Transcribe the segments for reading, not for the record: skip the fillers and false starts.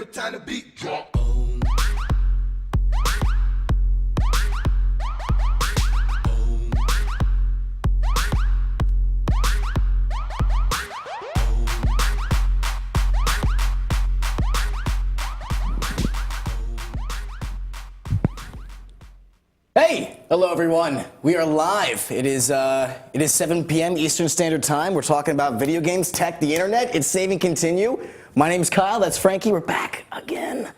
every time the beat drop. Hey, hello everyone. We are live. It is 7 p.m. Eastern Standard Time. We're talking about video games, tech, the internet. It's Save and Continue. My name's Kyle. That's Frankie. We're back again.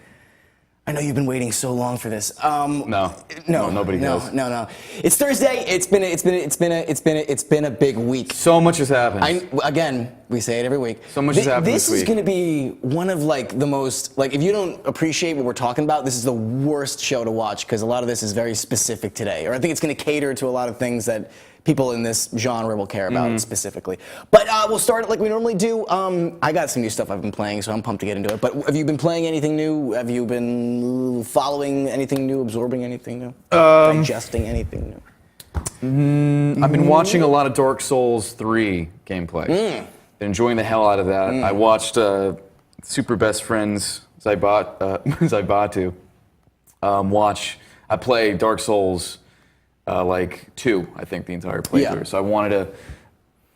I know you've been waiting so long for this. No, nobody does. No. It's Thursday. It's been a big week. So much has happened. Again, we say it every week. So much has happened this week. is going to be one of the most, if you don't appreciate what we're talking about, this is the worst show to watch because a lot of this is very specific today. Or I think it's going to cater to a lot of things that people in this genre will care about specifically. But we'll start it like we normally do. I got some new stuff I've been playing, so I'm pumped to get into it. But have you been playing anything new? Have you been following anything new, absorbing anything new, digesting anything new? I've been watching a lot of Dark Souls 3 gameplay. Been enjoying the hell out of that. I watched Super Best Friends Zaibatu watch. I play Dark Souls 2, I think, the entire playthrough. Yeah. So I wanted to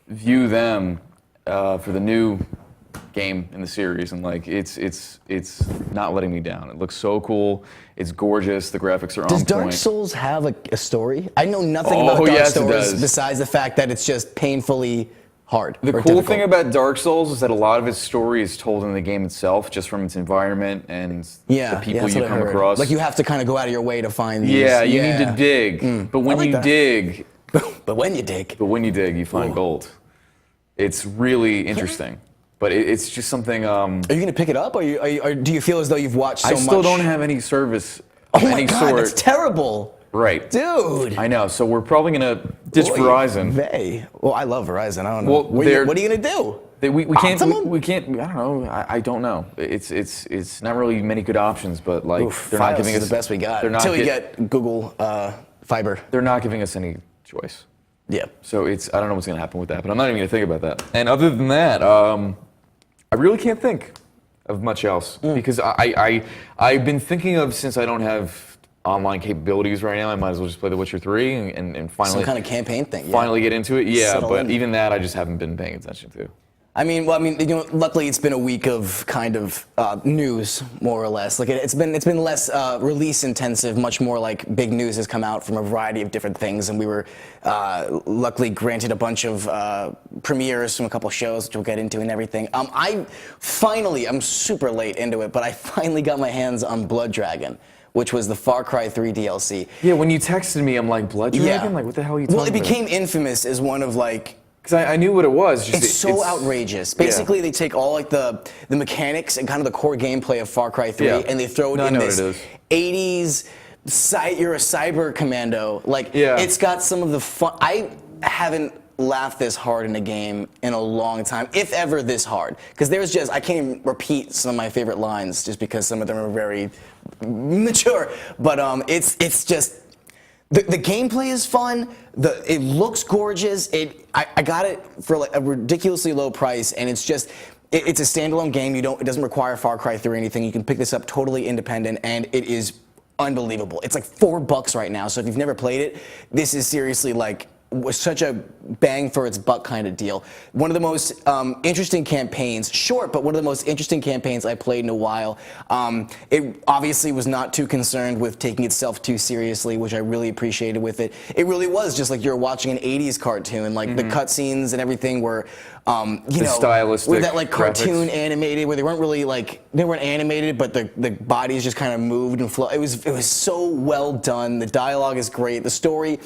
view them for the new game in the series, and it's not letting me down. It looks so cool. It's gorgeous. The graphics are on point. Does Dark Souls have a story? I know nothing about Dark Souls besides the fact that it's just painfully hard. The cool thing about Dark Souls is that a lot of its story is told in the game itself, just from its environment and the people you come across. Like you have to kind of go out of your way to find these. Yeah, you need to dig. But when you dig, but when you dig, you find gold. It's really interesting. But it's just something. Are you going to pick it up, or do you feel as though you've watched so much? I still don't have any service of my any God, sort. that's terrible. Right. Dude. I know. So we're probably going to ditch Verizon. Well, I love Verizon. I don't know. Well, what are you going to do? We can't. We can't. I don't know. I don't know. It's not really many good options, but they're not giving us the best we got. Until we get Google Fiber. They're not giving us any choice. Yeah. So I don't know what's going to happen with that, but I'm not even going to think about that. And other than that, I really can't think of much else because I've been thinking of, since I don't have online capabilities right now, I might as well just play The Witcher 3 and finally some kind of campaign thing. Yeah. Finally get into it. Yeah, Settle but in. even that I just haven't been paying attention to. Luckily it's been a week of kind of news, more or less. It's been less release intensive, much more like big news has come out from a variety of different things, and we were luckily granted a bunch of premieres from a couple shows, which we'll get into and everything. I'm super late into it, but I finally got my hands on Blood Dragon, which was the Far Cry 3 DLC. Yeah, when you texted me, I'm like, Blood Dragon? What the hell are you talking about? Well, it became infamous as one of because I knew what it was. It's so outrageous. Basically, they take all the mechanics and kind of the core gameplay of Far Cry 3, and they throw it in this 80s. You're a cyber commando. It's got some of the fun. I haven't laughed this hard in a game in a long time, if ever this hard. Because I can't even repeat some of my favorite lines just because some of them are very mature. But it's just. The gameplay is fun. It looks gorgeous. I got it for a ridiculously low price, and it's just it's a standalone game. It doesn't require Far Cry 3 or anything. You can pick this up totally independent, and it is unbelievable. It's like $4 right now. So if you've never played it, this is seriously was such a bang for its buck kind of deal. One of the most interesting campaigns, short, but one of the most interesting campaigns I played in a while. It obviously was not too concerned with taking itself too seriously, which I really appreciated with it. It really was just like you're watching an 80s cartoon, the cutscenes and everything were, stylistic with that cartoon graphics. Animated, where they weren't really they weren't animated, but the bodies just kind of moved and flowed. It was so well done. The dialogue is great. The story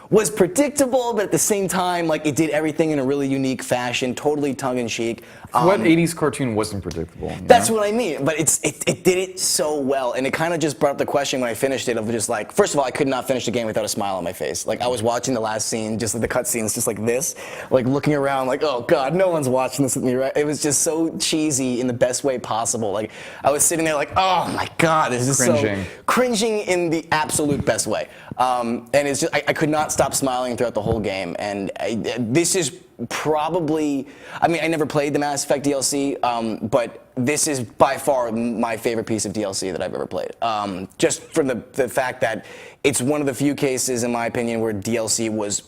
was predictable, but at the same time, it did everything in a really unique fashion, totally tongue-in-cheek. What 80s cartoon wasn't predictable? That's what I mean, but it did it so well, and it kind of just brought up the question when I finished it of just first of all, I could not finish the game without a smile on my face. I was watching the last scene, just the cutscenes, just like this, looking around, oh God, no one's watching this with me, right? It was just so cheesy in the best way possible. I was sitting there oh my God, this is cringing. so cringing in the absolute best way, and it's just I could not stop stop smiling throughout the whole game. And this is probably, I mean, I never played the Mass Effect DLC, but this is by far my favorite piece of DLC that I've ever played. Just from the fact that it's one of the few cases, in my opinion, where DLC was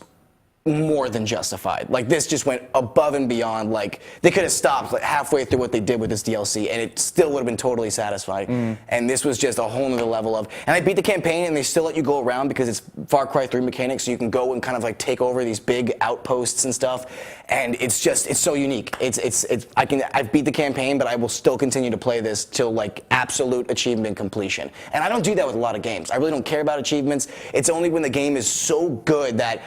more than justified. Like, this just went above and beyond. Like, they could have stopped like halfway through what they did with this DLC, and it still would have been totally satisfying. And this was just a whole nother level of. And I beat the campaign, and they still let you go around because it's Far Cry 3 mechanics, so you can go and kind of like take over these big outposts and stuff. And it's so unique. I've beat the campaign, but I will still continue to play this till like absolute achievement completion. And I don't do that with a lot of games. I really don't care about achievements. It's only when the game is so good that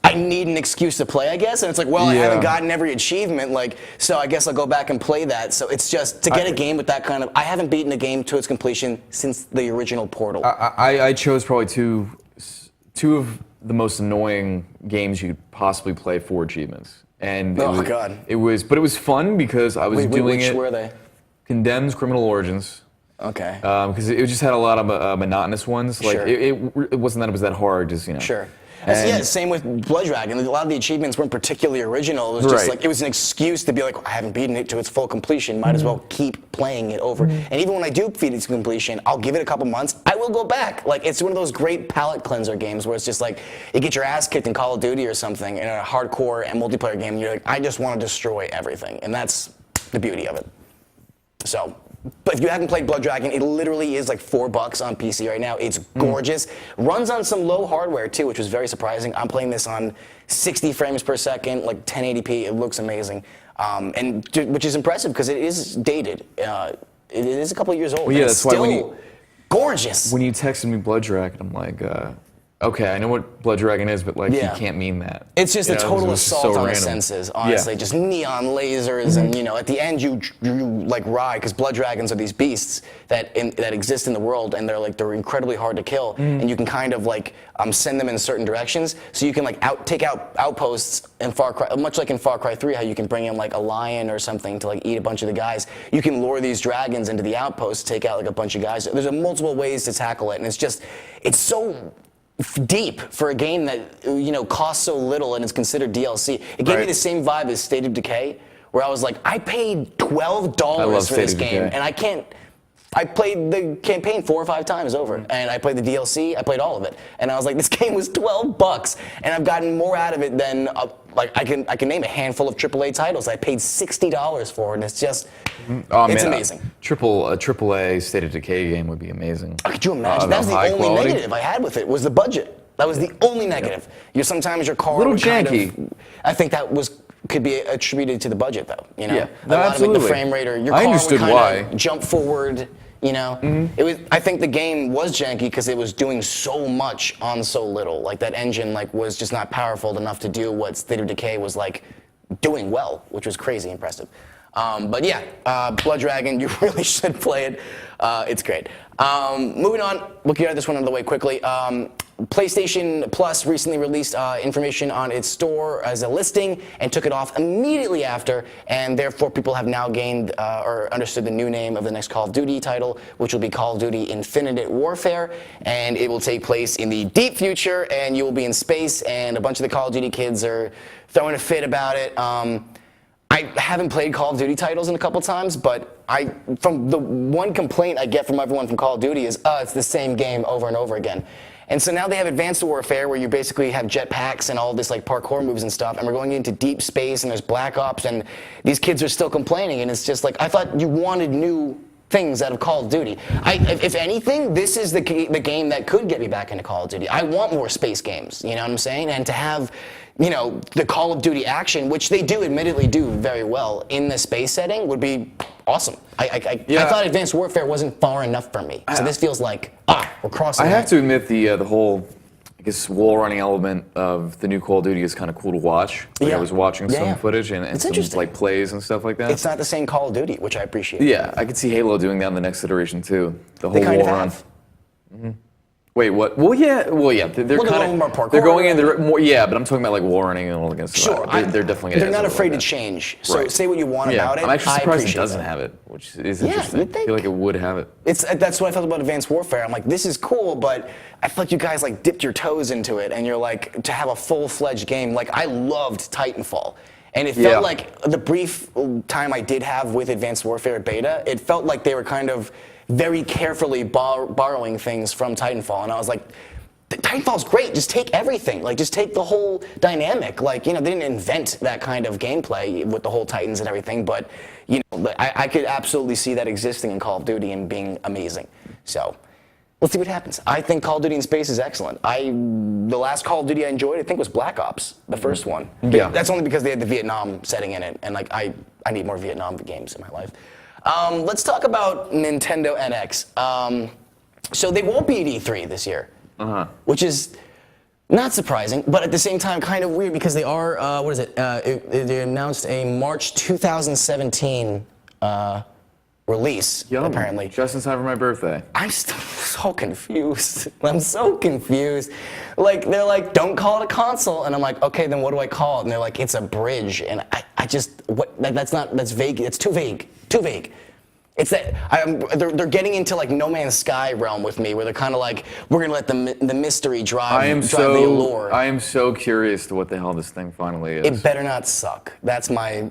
I need an excuse to play, I guess. And it's like, well, I haven't gotten every achievement, like, so I guess I'll go back and play that. So it's just, to get a game with that kind of, I haven't beaten a game to its completion since the original Portal. I chose probably two of the most annoying games you could possibly play for achievements. And God. But it was fun because I was doing it. Which were they? Condemned's Criminal Origins. Okay. Because it just had a lot of monotonous ones. Like, Sure. it wasn't that it was that hard, just, you know. Sure. Yeah, same with Blood Dragon. A lot of the achievements weren't particularly original. It was just like, it was an excuse to be like, I haven't beaten it to its full completion. Might as well keep playing it over. And even when I do beat it to completion, I'll give it a couple months. I will go back. Like, it's one of those great palate cleanser games where it's just like, you get your ass kicked in Call of Duty or something in a hardcore and multiplayer game, and you're like, I just want to destroy everything. And that's the beauty of it. So. But if you haven't played Blood Dragon, it literally is like $4 on PC right now. It's gorgeous. Runs on some low hardware too, which was very surprising. I'm playing this on 60 frames per second, like 1080p. It looks amazing, which is impressive because it is dated. It is a couple years old. Well, yeah, that's still why gorgeous. When you texted me Blood Dragon, I'm like, okay, I know what Blood Dragon is, but like, you can't mean that. It's just a total assault on the random. senses, honestly. Just neon lasers, and at the end you like ride, because Blood Dragons are these beasts that exist in the world, and they're incredibly hard to kill, and you can kind of like send them in certain directions, so you can like take out outposts in Far Cry, much like in Far Cry 3, how you can bring in like a lion or something to like eat a bunch of the guys. You can lure these dragons into the outposts, take out like a bunch of guys. There's multiple ways to tackle it, and it's so deep for a game that costs so little and is considered DLC. It gave me the same vibe as State of Decay, where I was like, I paid $12 for this game, and I played the campaign 4 or 5 times over, and I played the DLC. I played all of it, and I was like, this game was $12, and I've gotten more out of it than I can name a handful of AAA titles. I paid $60 for it, and it's just it's amazing. A AAA State of Decay game would be amazing. Could you imagine? That was the only negative I had with it, was the budget. That was the only negative. Sometimes your car little would janky. I think that could be attributed to the budget, though. Yeah, a lot absolutely. of the frame rate, or your car would kind of jump forward. It was. I think the game was janky because it was doing so much on so little. Like, that engine was just not powerful enough to do what State of Decay was like doing well, which was crazy impressive. But yeah, Blood Dragon, you really should play it. It's great. Moving on, we'll get this one out of the way quickly. PlayStation Plus recently released information on its store as a listing and took it off immediately after, and therefore people have now gained or understood the new name of the next Call of Duty title, which will be Call of Duty Infinite Warfare, and it will take place in the deep future, and you will be in space, and a bunch of the Call of Duty kids are throwing a fit about it. I haven't played Call of Duty titles in a couple times, but from the one complaint I get from everyone from Call of Duty is, it's the same game over and over again. And so now they have Advanced Warfare, where you basically have jetpacks and all this like parkour moves and stuff, and we're going into deep space, and there's Black Ops, and these kids are still complaining, and it's just like, I thought you wanted new things out of Call of Duty. If anything, this is the game that could get me back into Call of Duty. I want more space games, you know what I'm saying? And to have, the Call of Duty action, which they do admittedly do very well in the space setting, would be awesome. I thought Advanced Warfare wasn't far enough for me. So this feels like, we're crossing. I have to admit the whole, I guess, wall running element of the new Call of Duty is kind of cool to watch. Like, I was watching some footage and some like plays and stuff like that. It's not the same Call of Duty, which I appreciate. Yeah, I could see Halo doing that in the next iteration too. The whole they kind wall of run. have. Wait, what? Well, yeah. They're kind of. They're going in. They're more. Yeah, but I'm talking about like warning and all against. Sure, they're definitely. They're not afraid to change. So say what you want about it. I'm actually surprised it doesn't have it, which is interesting. I feel like it would have it. That's what I felt about Advanced Warfare. I'm like, this is cool, but I feel like you guys like dipped your toes into it, and you're like, to have a full-fledged game. Like, I loved Titanfall. And it felt like the brief time I did have with Advanced Warfare beta, it felt like they were kind of very carefully borrowing things from Titanfall. And I was like, Titanfall's great. Just take everything. Like, just take the whole dynamic. Like, they didn't invent that kind of gameplay with the whole Titans and everything, but, I could absolutely see that existing in Call of Duty and being amazing. So, let's see what happens. I think Call of Duty in space is excellent. The last Call of Duty I enjoyed, I think, was Black Ops, the first one. Yeah. That's only because they had the Vietnam setting in it, and like I need more Vietnam games in my life. Let's talk about Nintendo NX. So they won't be at E3 this year, which is not surprising, but at the same time kind of weird because they are, they announced a March 2017 release, apparently. Just in time for my birthday. I'm still so confused. I'm so confused. Like, they're like, don't call it a console. And I'm like, okay, then what do I call it? And they're like, it's a bridge. And that's vague. It's too vague. Too vague. It's that, they're getting into like No Man's Sky realm with me, where they're kind of like, we're going to let the mystery drive the allure. I am so curious to what the hell this thing finally is. It better not suck. That's what I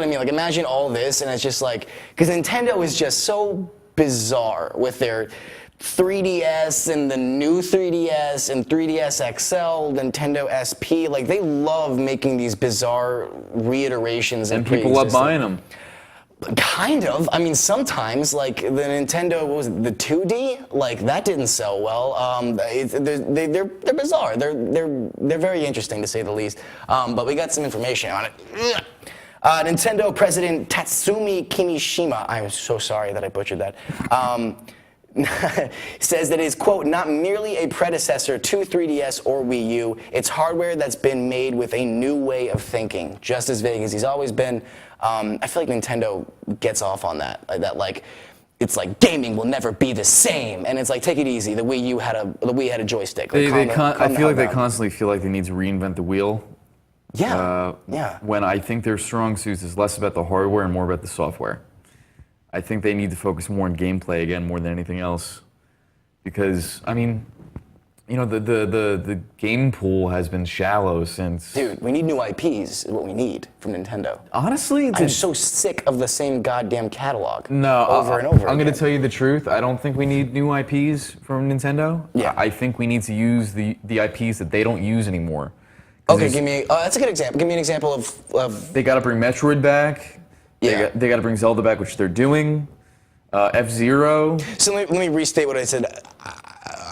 mean. Like, imagine all this, and it's just like, because Nintendo is just so bizarre with their 3DS and the new 3DS and 3DS XL, Nintendo SP. Like, they love making these bizarre reiterations and people love buying them. Kind of. I mean, sometimes, like the Nintendo, what was it, the 2D? Like, that didn't sell well. They're bizarre. They're very interesting, to say the least. But we got some information on it. Nintendo President Tatsumi Kimishima, I'm so sorry that I butchered that, says that it is, quote, not merely a predecessor to 3DS or Wii U. It's hardware that's been made with a new way of thinking, just as vague as he's always been. I feel like Nintendo gets off on that. Like, it's like gaming will never be the same, and it's like, take it easy. The Wii had a joystick. Like, I feel like they constantly feel like they need to reinvent the wheel. Yeah. When I think their strong suits is less about the hardware and more about the software. I think they need to focus more on gameplay again, more than anything else, because I mean, the game pool has been shallow since. Dude, we need new IPs. Is what we need from Nintendo. Honestly, I'm so sick of the same goddamn catalog. No, over and over. I'm going to tell you the truth. I don't think we need new IPs from Nintendo. Yeah. I think we need to use the IPs that they don't use anymore. Okay, give me. That's a good example. Give me an example of. They got to bring Metroid back. Yeah. They got to bring Zelda back, which they're doing. F-Zero. So let me restate what I said.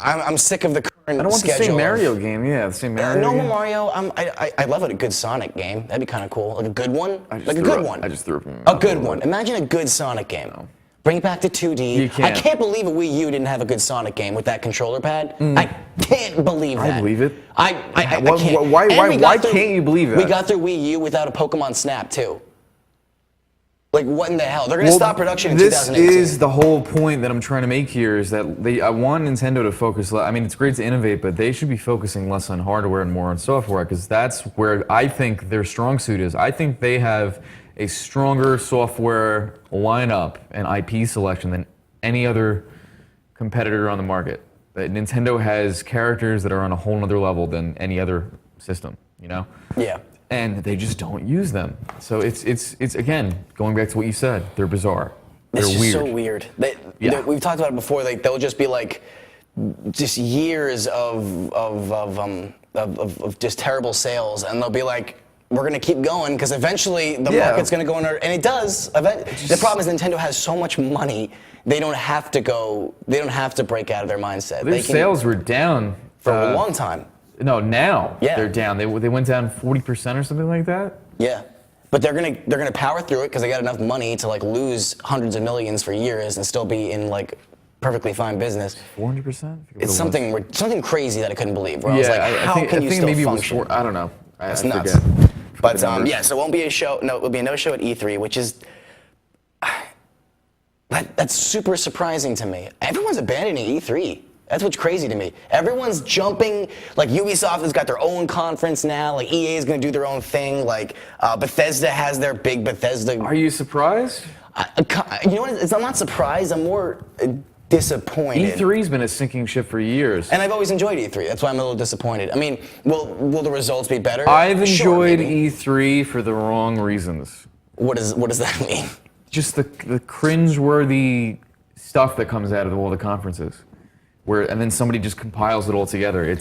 I'm sick of the current. I don't want schedule the same Mario game. Yeah, the same Mario. No game. Mario. I love it. A good Sonic game. That'd be kind of cool. Like a good one. I just threw up. A good one. Imagine a good Sonic game. No. Bring it back to 2D. You can't. I can't believe a Wii U didn't have a good Sonic game with that controller pad. I can't believe that. I believe it. I can't. Why can't you believe that? We got through Wii U without a Pokemon Snap too. Like, what in the hell? They're going to stop production in 2018. This is the whole point that I'm trying to make here, is that I want Nintendo to focus. I mean, it's great to innovate, but they should be focusing less on hardware and more on software, because that's where I think their strong suit is. I think they have a stronger software lineup and IP selection than any other competitor on the market. Nintendo has characters that are on a whole other level than any other system, Yeah. And they just don't use them. So it's again, going back to what you said, they're bizarre. They're it's weird. So weird. We've talked about it before. Like, they'll just be like, just years of just terrible sales, and they'll be like, we're going to keep going because eventually the market's going to go in, and it does. The problem is Nintendo has so much money, they don't have to break out of their mindset. Their sales were down for a long time. No, now they're down. They went down 40% or something like that. Yeah, but they're gonna power through it because they got enough money to like lose hundreds of millions for years and still be in like perfectly fine business. 400%. It's something crazy that I couldn't believe. Where I was like, how can you still function? I don't know. It's nuts. But so it won't be a show. No, it will be a no show at E3, which is That's super surprising to me. Everyone's abandoning E3. That's what's crazy to me. Everyone's jumping. Like Ubisoft has got their own conference now. Like EA is going to do their own thing. Like Bethesda has their big Bethesda. Are you surprised? You know what? I'm not surprised. I'm more disappointed. E3's been a sinking ship for years. And I've always enjoyed E3. That's why I'm a little disappointed. I mean, will the results be better? I've enjoyed E3 for the wrong reasons. What does that mean? Just the cringe-worthy stuff that comes out of all the conferences. And then somebody just compiles it all together.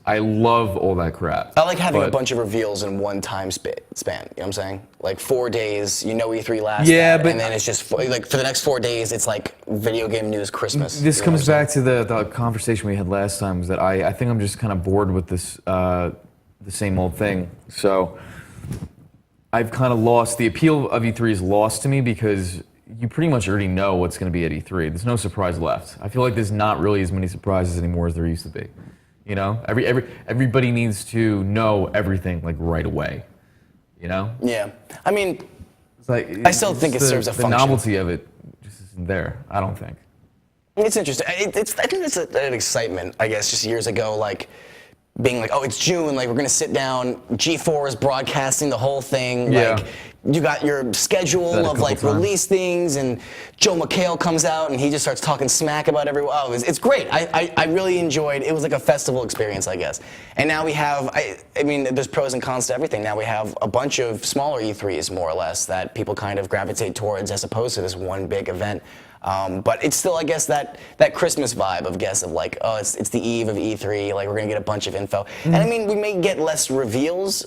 I love all that crap. I like having a bunch of reveals in one time span. You know what I'm saying? Like 4 days, E3 lasts. Yeah, but and then it's just like for the next 4 days, it's like video game news Christmas. This comes back to the conversation we had last time. Is that I think I'm just kind of bored with this the same old thing. So I've kind of lost the appeal of E3 is lost to me because you pretty much already know what's going to be at E3. There's no surprise left. I feel like there's not really as many surprises anymore as there used to be. You know, everybody needs to know everything like right away. You know? Yeah. I mean, it's like, I still think it serves a function. The novelty of it just isn't there. I don't think. It's interesting. I think it's an excitement. I guess just years ago, like being like, oh, it's June. Like we're gonna sit down. G4 is broadcasting the whole thing. Yeah. Like you got your schedule of like release things, and Joe McHale comes out and he just starts talking smack about everyone. Oh, it's great. I really enjoyed. It was like a festival experience, I guess. And now we have. I mean, there's pros and cons to everything. Now we have a bunch of smaller E3s, more or less, that people kind of gravitate towards, as opposed to this one big event. But it's still, I guess, that Christmas vibe of like, oh, it's the eve of E3, like we're gonna get a bunch of info. And I mean, we may get less reveals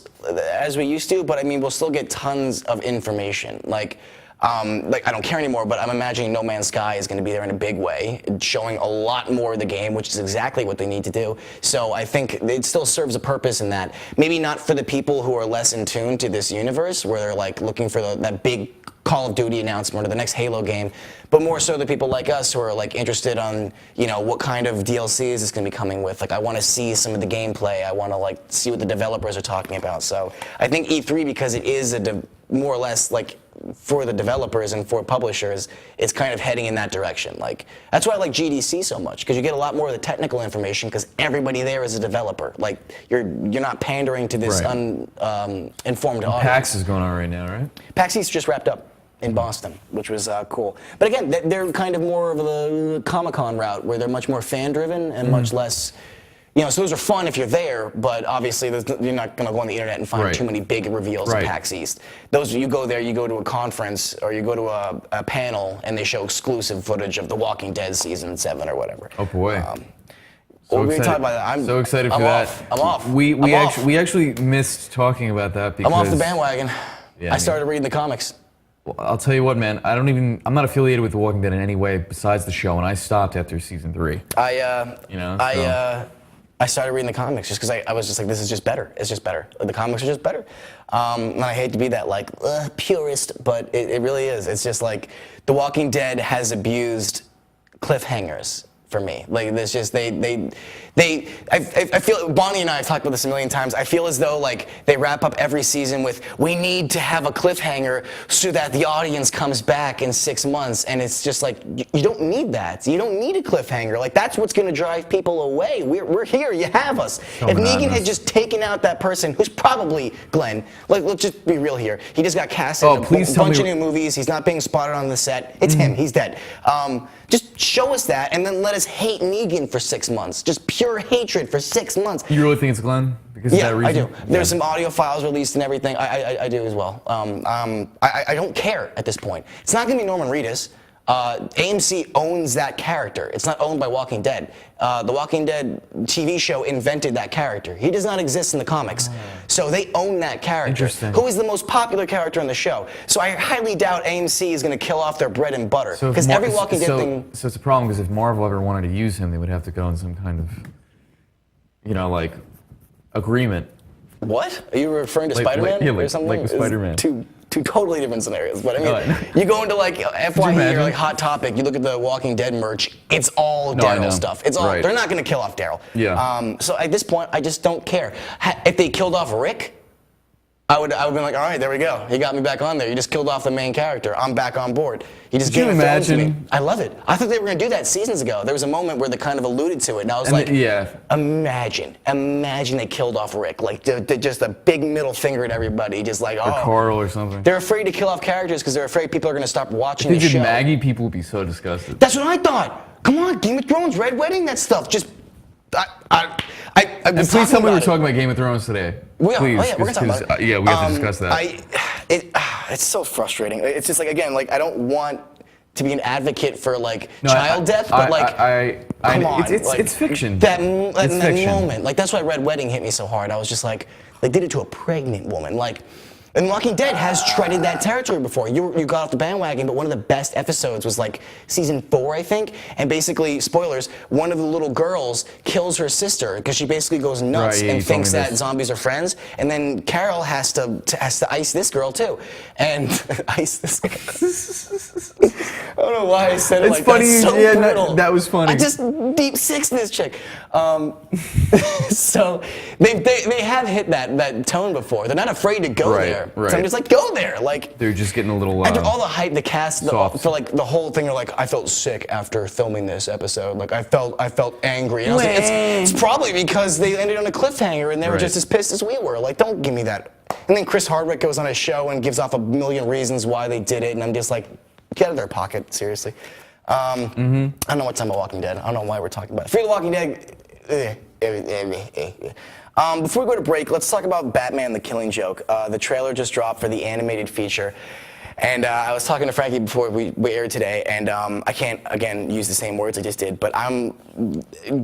as we used to, but I mean, we'll still get tons of information. Like I don't care anymore, but I'm imagining No Man's Sky is gonna be there in a big way, showing a lot more of the game, which is exactly what they need to do. So I think it still serves a purpose in that. Maybe not for the people who are less in tune to this universe, where they're like looking for that big Call of Duty announcement or the next Halo game, but more so the people like us who are like interested on, you know, what kind of DLC is this going to be coming with. Like I want to see some of the gameplay. I want to like see what the developers are talking about. So I think E3, because it is more or less like for the developers and for publishers, it's kind of heading in that direction. Like that's why I like GDC so much, because you get a lot more of the technical information because everybody there is a developer. Like you're not pandering to this uninformed audience. PAX is going on right now, right? PAX East just wrapped up in Boston, which was cool. But again, they're kind of more of the Comic-Con route, where they're much more fan-driven and much less, you know, so those are fun if you're there, but obviously you're not going to go on the internet and find too many big reveals at PAX East. Those, you go there, you go to a conference, or you go to a panel, and they show exclusive footage of The Walking Dead Season 7 or whatever. Oh, boy. Well, we talk about that. I'm so excited for that. I'm off. We actually missed talking about that because I'm off the bandwagon. Yeah, I started reading the comics. I'll tell you what, man. I'm not affiliated with The Walking Dead in any way besides the show, and I stopped after season 3. I started reading the comics just because I was just like, this is just better. It's just better. The comics are just better. And I hate to be that like purist, but it really is. It's just like The Walking Dead has abused cliffhangers for me. Like there's just I feel, Bonnie and I have talked about this a million times. I feel as though like they wrap up every season with, we need to have a cliffhanger so that the audience comes back in 6 months, and it's just like, you don't need that. You don't need a cliffhanger. Like that's what's gonna drive people away. We're here, you have us. If Negan had just taken out that person, who's probably Glenn, like let's just be real here. He just got cast in a bunch of new movies. He's not being spotted on the set. It's him, he's dead. Just show us that, and then let us hate Negan for 6 months. Just pure hatred for 6 months. You really think it's Glenn? Because of that reason? I do. There's some audio files released and everything. I do as well. I don't care at this point. It's not going to be Norman Reedus. AMC owns that character. It's not owned by Walking Dead. The Walking Dead TV show invented that character. He does not exist in the comics. So they own that character. Who is the most popular character in the show. So I highly doubt AMC is going to kill off their bread and butter. Because every Walking Dead thing... So it's a problem, because if Marvel ever wanted to use him, they would have to go on some kind of, you know, like, agreement. What? Are you referring to Spider-Man? Yeah, or something? like Spider-Man. Two totally different scenarios. But I mean, you go into like FYE or like Hot Topic, you look at the Walking Dead merch, it's all Daryl stuff. It's all, they're not going to kill off Daryl. Yeah. So at this point, I just don't care. If they killed off Rick, would have been like, all right, there we go. He got me back on there. You just killed off the main character. I'm back on board. He just Can you Game of Thrones imagine? me. I love it. I thought they were going to do that seasons ago. There was a moment where they kind of alluded to it, and I was imagine they killed off Rick. Like, just a big middle finger at everybody, just like, or Carl or something. They're afraid to kill off characters because they're afraid people are going to stop watching the show. show. Maggie, people would be so disgusted. That's what I thought. Come on, Game of Thrones, Red Wedding, that stuff. Just, and please tell me we're talking about Game of Thrones today. We are. Please, oh, yeah, we're gonna talk about it. Yeah, we have to discuss that. It's so frustrating. It's just like, again, like, I don't want to be an advocate for like child death, but come on, it's fiction. That moment, like, that's why Red Wedding hit me so hard. I was just like, they did it to a pregnant woman, like. And Walking Dead has treaded that territory before. You got off the bandwagon, but one of the best episodes was like season 4, I think. And basically, spoilers, one of the little girls kills her sister because she basically goes nuts and thinks that zombies are friends. And then Carol has to ice this girl too, and ice this girl. I don't know why I said it like that. It's funny. Yeah, that was funny. I just deep six this chick. So they have hit that tone before. They're not afraid to go there. Right. So I'm just like, go there. Like, they're just getting a little after all the hype, the cast, for like the whole thing. They're like, I felt sick after filming this episode. Like, I felt angry. And I was like, it's probably because they ended on a cliffhanger and they were just as pissed as we were. Like, don't give me that. And then Chris Hardwick goes on a show and gives off a million reasons why they did it, and I'm just like, get out of their pocket, seriously. I don't know what time of Walking Dead. I don't know why we're talking about it. Fear the Walking Dead. Before we go to break, let's talk about Batman the Killing Joke. The trailer just dropped for the animated feature. And I was talking to Frankie before we aired today, and I can't, again, use the same words I just did, but I'm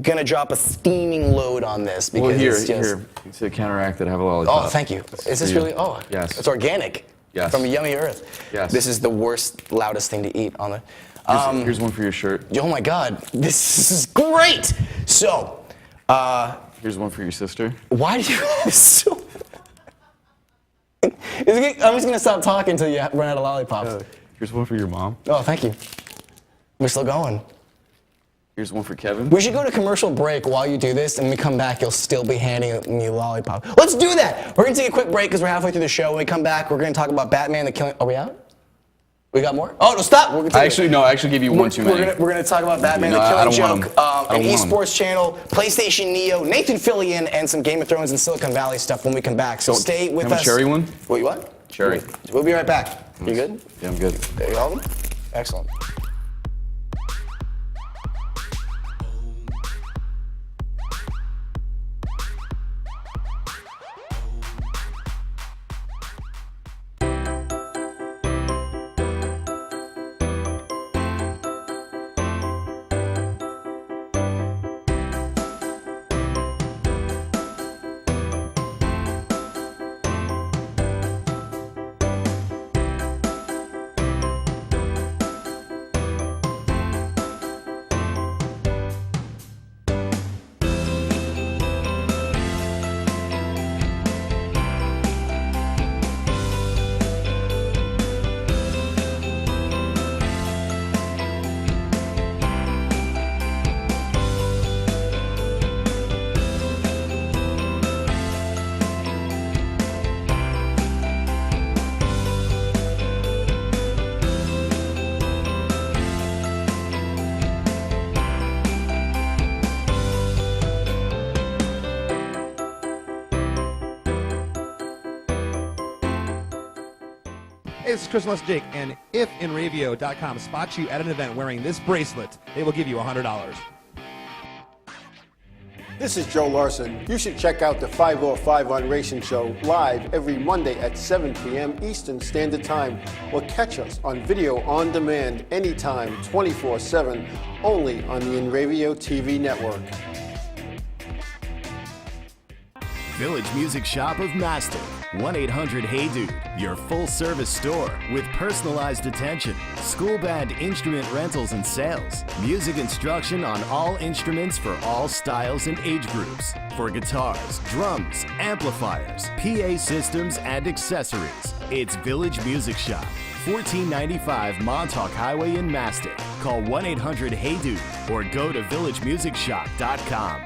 going to drop a steaming load on this because it's just... Here, to counteract it, have a lollipop. Oh, thank you. Is this really... Oh, yes. It's organic. Yes. From a yummy earth. Yes. This is the worst, loudest thing to eat on the... Here's one for your shirt. Oh my God, this is great! So, here's one for your sister. why do you have so... I'm just gonna stop talking until you run out of lollipops. Here's one for your mom. Oh, thank you. We're still going. Here's one for Kevin. We should go to commercial break while you do this, and when we come back, you'll still be handing me a lollipop. Let's do that! We're gonna take a quick break because we're halfway through the show. When we come back, we're gonna talk about Batman the Killing... Are we out? We got more? Oh, no, stop! I actually gave you one too many. We're gonna talk about Batman the Killing Joke, an esports channel, PlayStation Neo, Nathan Fillion, and some Game of Thrones and Silicon Valley stuff when we come back. So stay with us. Cherry one? Wait, what? Cherry. We'll be right back. You good? Yeah, I'm good. You all of them? Excellent. Hey, this is Chris Jake, and if Inravio.com spots you at an event wearing this bracelet, they will give you $100. This is Joe Larson. You should check out the 505 on Racing Show live every Monday at 7 p.m. Eastern Standard Time, or catch us on video on demand anytime, 24/7, only on the Inravio TV network. Village Music Shop of Mastic. 1-800-HEY-DUDE, your full-service store with personalized attention, school band instrument rentals and sales, music instruction on all instruments for all styles and age groups, for guitars, drums, amplifiers, PA systems, and accessories. It's Village Music Shop, 1495 Montauk Highway in Mastic. Call 1-800-HEY-DUDE or go to villagemusicshop.com.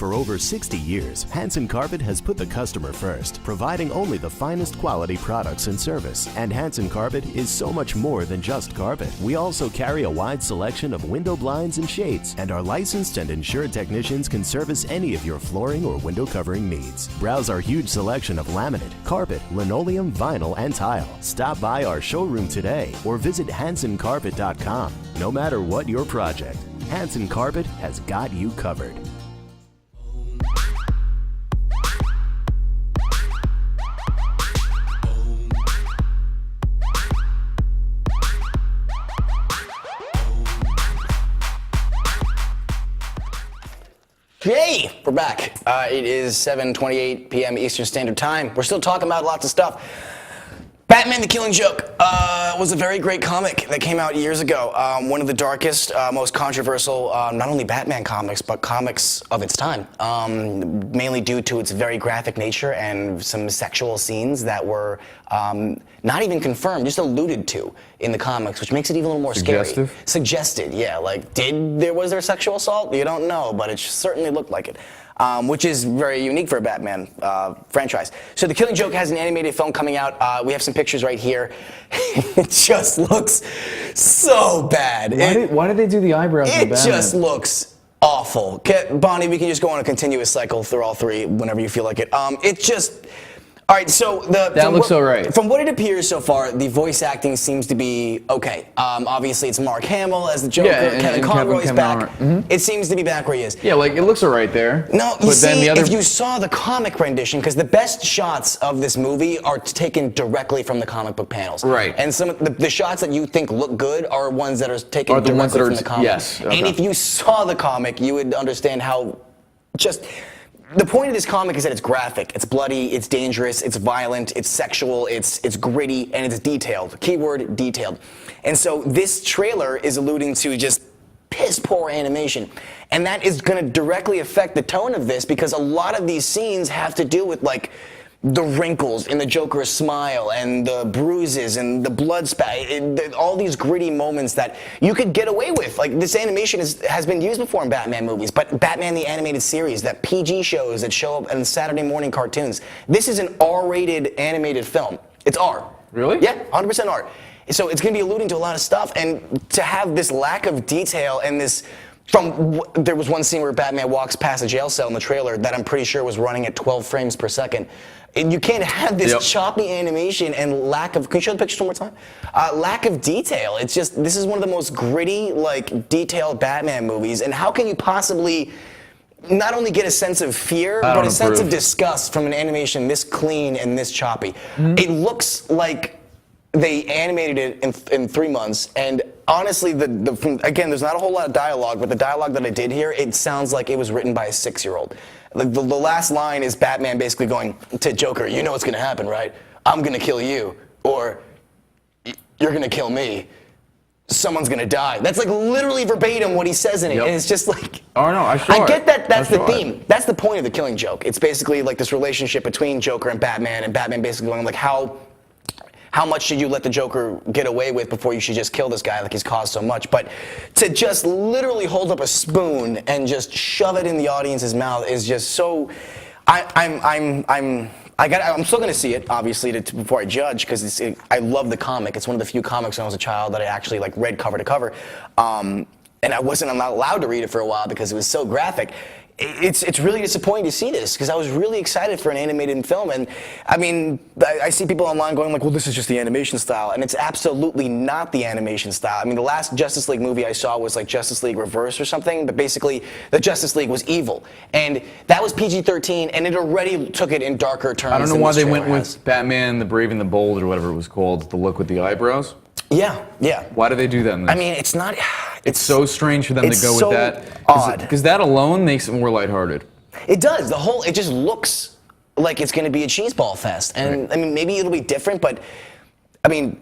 For over 60 years, Hanson Carpet has put the customer first, providing only the finest quality products and service. And Hanson Carpet is so much more than just carpet. We also carry a wide selection of window blinds and shades, and our licensed and insured technicians can service any of your flooring or window covering needs. Browse our huge selection of laminate, carpet, linoleum, vinyl, and tile. Stop by our showroom today or visit HansonCarpet.com. No matter what your project, Hanson Carpet has got you covered. Yay! We're back. It is 7:28 p.m. Eastern Standard Time. We're still talking about lots of stuff. Batman the Killing Joke was a very great comic that came out years ago. One of the darkest, most controversial, not only Batman comics, but comics of its time. Mainly due to its very graphic nature and some sexual scenes that were not even confirmed, just alluded to in the comics, which makes it even a little more scary. Suggested, yeah. Like, was there sexual assault? You don't know, but it certainly looked like it. Which is very unique for a Batman franchise. So The Killing Joke has an animated film coming out. We have some pictures right here. It just looks so bad. Why did they do the eyebrows on Batman? It just looks awful. Okay, Bonnie, we can just go on a continuous cycle through all three whenever you feel like it. It just... All right, so that looks all right. From what it appears so far, the voice acting seems to be okay. Obviously, it's Mark Hamill as the Joker. Kevin Conroy's back. Mm-hmm. It seems to be back where he is. Yeah, like it looks all right there. No, you see, if you saw the comic rendition, because the best shots of this movie are taken directly from the comic book panels. Right. And some of the shots that you think look good are ones that are taken directly from the comic. Yes. Okay. And if you saw the comic, you would understand how just... The point of this comic is that it's graphic, it's bloody, it's dangerous, it's violent, it's sexual, it's gritty, and it's detailed. Keyword, detailed. And so this trailer is alluding to just piss poor animation. And that is going to directly affect the tone of this because a lot of these scenes have to do with like the wrinkles in the Joker's smile and the bruises and the blood spat, all these gritty moments that you could get away with. Like this animation has been used before in Batman movies, but Batman the Animated Series, that PG shows that show up in Saturday morning cartoons. This is an R-rated animated film. It's R. Really? Yeah, 100% R. So it's going to be alluding to a lot of stuff, and to have this lack of detail and this... There was one scene where Batman walks past a jail cell in the trailer that I'm pretty sure was running at 12 frames per second. And you can't have this choppy animation and lack of... Can you show the pictures one more time? Lack of detail. It's just... This is one of the most gritty, like, detailed Batman movies. And how can you possibly not only get a sense of fear, but a sense of disgust from an animation this clean and this choppy? Mm-hmm. It looks like they animated it in 3 months, and honestly, again, there's not a whole lot of dialogue, but the dialogue that I did hear, it sounds like it was written by a 6-year-old. Like the last line is Batman basically going to Joker, you know what's going to happen, right? I'm going to kill you, or you're going to kill me. Someone's going to die. That's like literally verbatim what he says in it, and it's just like... Oh, no, I get that that's the theme. That's the point of The Killing Joke. It's basically like this relationship between Joker and Batman basically going like, how much should you let the Joker get away with before you should just kill this guy like he's caused so much? But to just literally hold up a spoon and just shove it in the audience's mouth is just so... I'm still going to see it, obviously, before I judge, because I love the comic. It's one of the few comics when I was a child that I actually like read cover to cover. And I'm not allowed to read it for a while because it was so graphic. It's really disappointing to see this because I was really excited for an animated film, and I mean I see people online going like, well, this is just the animation style, and it's absolutely not the animation style. I mean, the last Justice League movie I saw was like Justice League Reverse or something, but basically the Justice League was evil, and that was PG-13, and it already took it in darker terms. I don't know why they went with Batman the Brave and the Bold or whatever it was called, the look with the eyebrows. Yeah. Why do they do that in this? I mean, it's not... It's so strange for them to go with that. It's so odd. Because that alone makes it more lighthearted. It does. It just looks like it's going to be a cheeseball fest. And, I mean, maybe it'll be different, but, I mean,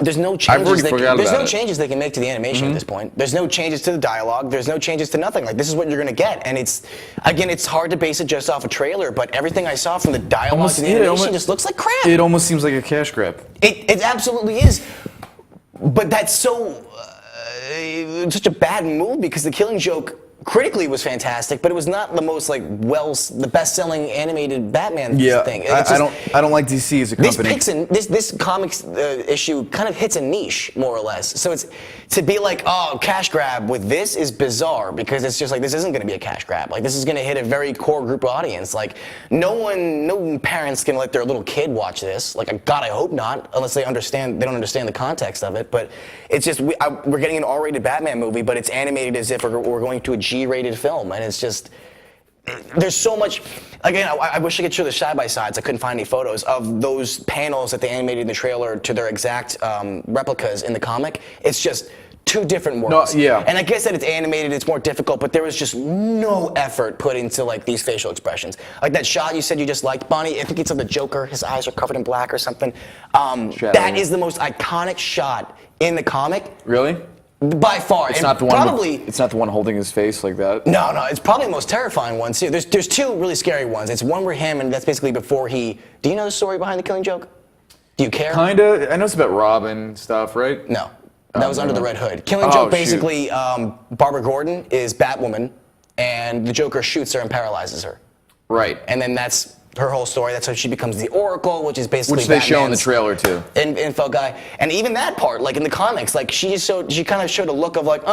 there's no changes they can make to the animation at this point. There's no changes to the dialogue. There's no changes to nothing. Like, this is what you're going to get. And it's hard to base it just off a trailer, but everything I saw from the dialogue to the animation just looks like crap. It almost seems like a cash grab. It absolutely is. But that's such a bad move because The Killing Joke critically was fantastic, but it was not the most the best-selling animated Batman thing. I don't like DC as a company. This comics issue kind of hits a niche, more or less. So it's to be like, oh, cash grab with this is bizarre, because it's just like, this isn't going to be a cash grab. Like, this is going to hit a very core group audience. Like, no parents can let their little kid watch this. Like, God, I hope not, unless they don't understand the context of it. But it's just we're getting an R-rated Batman movie, but it's animated as if we're going to a G-rated film, and it's just, there's so much. Again, I wish I could show the side-by-sides. I couldn't find any photos of those panels that they animated in the trailer to their exact replicas in the comic. It's just two different worlds. No, yeah. And I guess that it's animated, it's more difficult, but there was just no effort put into like these facial expressions. Like that shot you said you just liked, Bonnie, I think it's of the Joker, his eyes are covered in black or something. That is the most iconic shot in the comic. Really? By far. It's not the one. It's not the one holding his face like that. No, it's probably the most terrifying one too. There's two really scary ones. It's one where him, and that's basically before he. Do you know the story behind the Killing Joke? Do you care? Kinda. I know it's about Robin stuff, right? No, that was Under the Red Hood. Killing Joke basically. Barbara Gordon is Batwoman, and the Joker shoots her and paralyzes her. Right. And then that's her whole story. That's how she becomes the Oracle, which is basically which they Batman's show in the trailer too. Info guy, and even that part, like in the comics, like she kind of showed a look of like,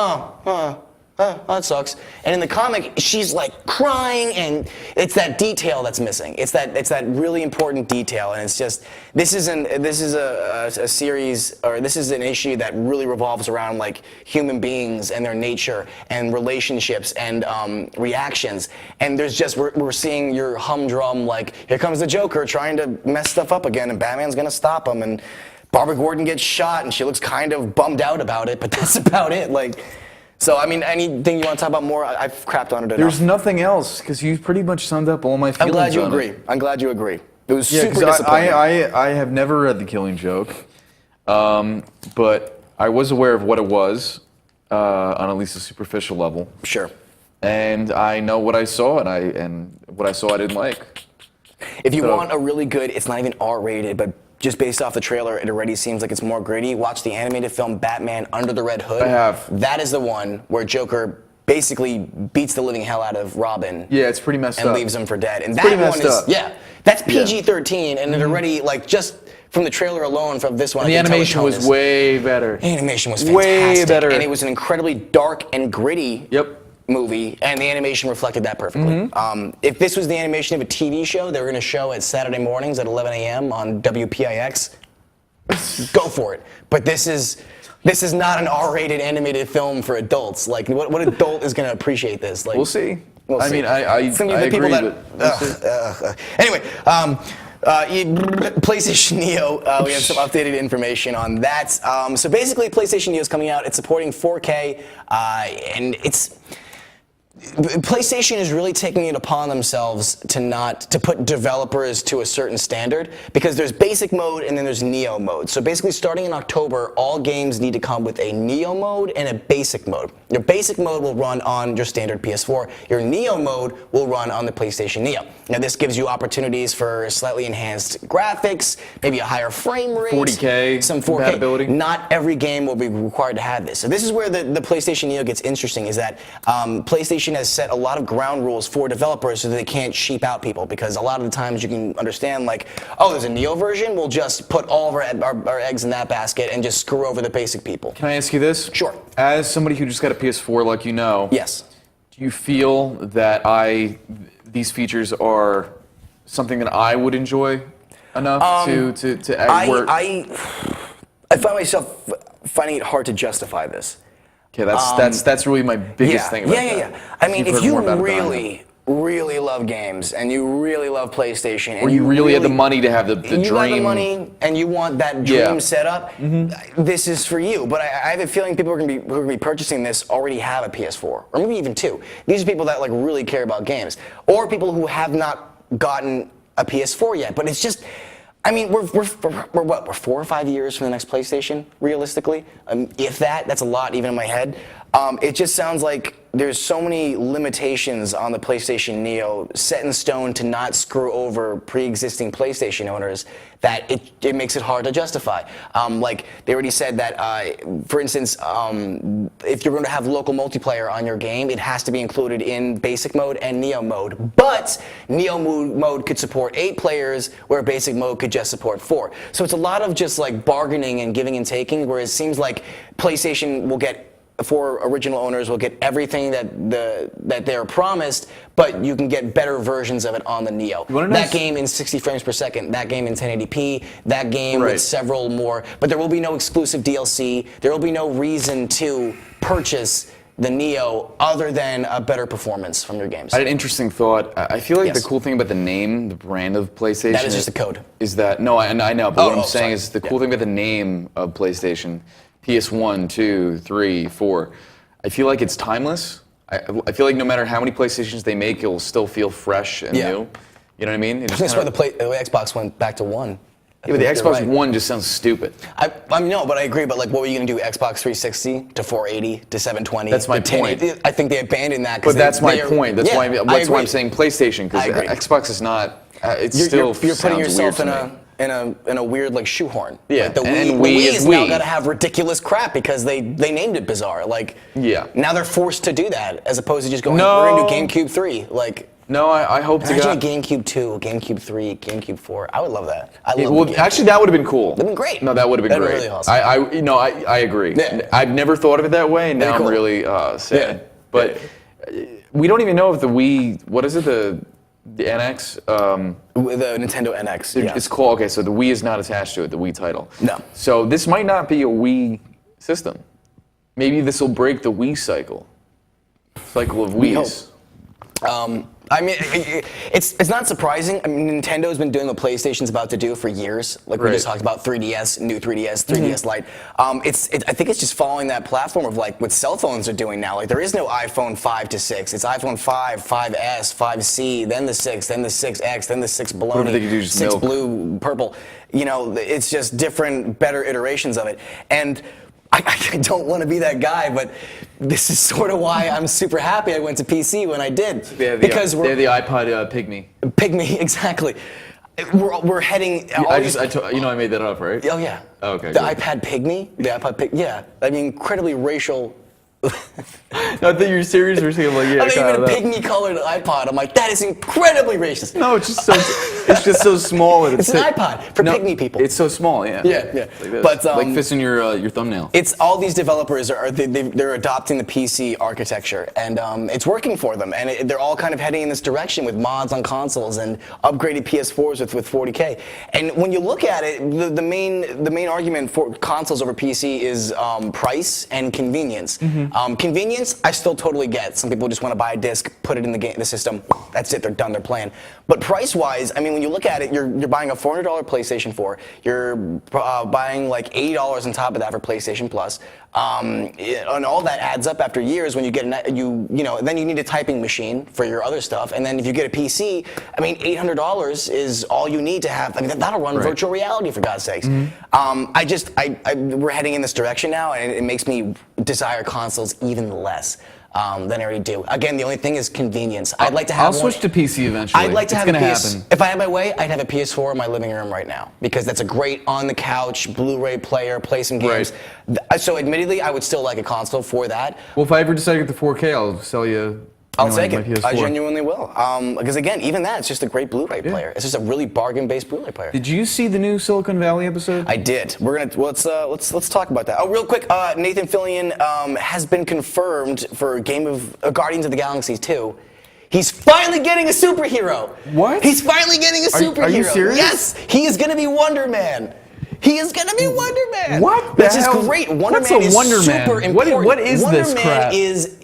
that sucks. And in the comic, she's like crying, and it's that detail that's missing. It's that really important detail, and it's just this is a series, or this is an issue that really revolves around like human beings and their nature and relationships and reactions. And there's just we're seeing your humdrum, like, here comes the Joker trying to mess stuff up again, and Batman's gonna stop him, and Barbara Gordon gets shot, and she looks kind of bummed out about it, but that's about it. Like. So, I mean, anything you want to talk about more? I've crapped on it enough. There's nothing else, because you pretty much summed up all my feelings. I'm glad you agree. It was super disappointing. I have never read The Killing Joke, but I was aware of what it was on at least a superficial level. Sure. And I know what I saw, and what I saw I didn't like. If you want a really good, it's not even R-rated, but just based off the trailer, it already seems like it's more gritty. Watch the animated film Batman Under the Red Hood. I have. That is the one where Joker basically beats the living hell out of Robin. Yeah, it's pretty messed up. And leaves him for dead. And it's that one is, that's PG-13, and it already, like, just from the trailer alone from this one. And the animation was way better. The animation was fantastic. Way better. And it was an incredibly dark and gritty movie, and the animation reflected that perfectly. If this was the animation of a TV show they were going to show at Saturday mornings at 11 a.m. on WPIX, go for it. But this is not an R-rated animated film for adults. Like, what adult is going to appreciate this? Like, we'll see. We'll see. I mean, I agree. Anyway, PlayStation Neo, we have some updated information on that. So basically, PlayStation Neo is coming out. It's supporting 4K, and it's... PlayStation is really taking it upon themselves to put developers to a certain standard, because there's basic mode and then there's Neo mode. So basically, starting in October, all games need to come with a Neo mode and a basic mode. Your basic mode will run on your standard PS4. Your Neo mode will run on the PlayStation Neo. Now, this gives you opportunities for slightly enhanced graphics, maybe a higher frame rate, 40K, some 4K. compatibility. Not every game will be required to have this. So this is where the PlayStation Neo gets interesting, is that PlayStation has set a lot of ground rules for developers so that they can't sheep out people, because a lot of the times you can understand, like, oh, there's a Neo version, we'll just put all of our eggs in that basket and just screw over the basic people. Can I ask you this? Sure. As somebody who just got a PS4, like you know, yes, do you feel that these features are something that I would enjoy enough to add work? I find myself finding it hard to justify this. Okay, that's really my biggest thing about that. I mean, if you really love games and you really love PlayStation, or you really have the money to have the dream, you have the money and you want that dream set up, this is for you. But I have a feeling people who are going to be purchasing this already have a PS4, or maybe even two. These are people that like really care about games, or people who have not gotten a PS4 yet. But it's just, I mean, we're 4 or 5 years from the next PlayStation, realistically. If that's a lot, even in my head. It just sounds like there's so many limitations on the PlayStation Neo set in stone to not screw over pre-existing PlayStation owners that it makes it hard to justify. Like they already said that, for instance, if you're going to have local multiplayer on your game, it has to be included in basic mode and Neo mode. But Neo mode could support 8 players, where basic mode could just support 4. So it's a lot of just like bargaining and giving and taking, whereas it seems like PlayStation will get, for original owners, will get everything that they're promised, but you can get better versions of it on the Neo. That game in 60 frames per second, that game in 1080p, that game with several more, but there will be no exclusive DLC. There will be no reason to purchase the Neo other than a better performance from your games. I had an interesting thought. I feel like the cool thing about the name, the brand of PlayStation, that is just a code. Is that no? I know, but what I'm saying is the cool thing about the name of PlayStation. PS1, 2, 3, 4. I feel like it's timeless. I feel like no matter how many PlayStations they make, it'll still feel fresh and new. You know what I mean? That's why the Xbox went back to 1. Yeah, but the Xbox One just sounds stupid. I mean, no, but I agree. But like, what were you going to do? Xbox 360 to 480 to 720? That's my point. I think they abandoned that. But that's my point. That's why I'm saying PlayStation, because Xbox is not. You're putting yourself in a weird like shoehorn. Yeah, like the Wii is now got to have ridiculous crap because they named it bizarre. Like, now they're forced to do that as opposed to just going, we're going to do GameCube 3. Like, no, I hope to God. GameCube 2, GameCube 3, GameCube 4. I would love that. Actually, that would have been cool. That'd been great. No, that would have been great. Really awesome. I agree. Yeah. I've never thought of it that way, and now I'm really sad. Yeah. But we don't even know if the Wii. What is it? The NX? The Nintendo NX. It's called, okay, so the Wii is not attached to it, the Wii title. No. So this might not be a Wii system. Maybe this will break the Wii cycle of Wiis. I mean, it's not surprising. I mean, Nintendo's been doing what PlayStation's about to do for years. Like we just talked about 3DS, new 3DS, 3DS Lite. I think it's just following that platform of like what cell phones are doing now. Like there is no iPhone 5 to 6. It's iPhone 5, 5S, 5C, then the 6, then the 6X, then the 6 baloney, 6 blue, purple. You know, it's just different, better iterations of it. And I don't want to be that guy, but this is sort of why I'm super happy I went to PC when I did. They're the iPod Pygmy. Pygmy, exactly. We're heading. I made that up, right? Oh yeah. Oh, okay. The iPad Pygmy. The iPod Pygmy. Yeah. I mean, incredibly racial. I thought you were serious or saying like, yeah. I mean, even a pygmy-colored iPod. I'm like, that is incredibly racist. No, it's just so small. It's an iPod for pygmy people. It's so small, yeah. Yeah. Like but like fits in your thumbnail. It's all these developers they're adopting the PC architecture, and it's working for them. And they're all kind of heading in this direction with mods on consoles and upgraded PS4s with 40K. And when you look at it, the main argument for consoles over PC is price and convenience. Convenience, I still totally get. Some people just want to buy a disc, put it in the system. That's it. They're done. They're playing. But price-wise, I mean, when you look at it, you're buying a $400 PlayStation 4. You're buying like $80 on top of that for PlayStation Plus. And all that adds up after years when you get then you need a typing machine for your other stuff. And then if you get a PC, I mean, $800 is all you need to have. I mean, that'll run virtual reality, for God's sakes. We're heading in this direction now, and it makes me desire consoles even less than I already do. Again, the only thing is convenience. I'd like to have. I'll switch to PC eventually. I'd like to have a PS. Happen. If I had my way, I'd have a PS4 in my living room right now because that's a great on the couch Blu-ray player, play some games. Right. So, admittedly, I would still like a console for that. Well, if I ever decide to get the 4K, I'll sell you. I'll take it. I genuinely will. Because again, even that, it's just a great Blu-ray player. It's just a really bargain-based Blu-ray player. Did you see the new Silicon Valley episode? I did. Let's talk about that. Oh, real quick, Nathan Fillion has been confirmed for Guardians of the Galaxy 2. He's finally getting a superhero. What? He's finally getting a superhero. Are you serious? Yes, he is going to be Wonder Man. He is going to be Wonder Man. What? Which is great. Wonder Man is super important. What is this crap? Wonder Man is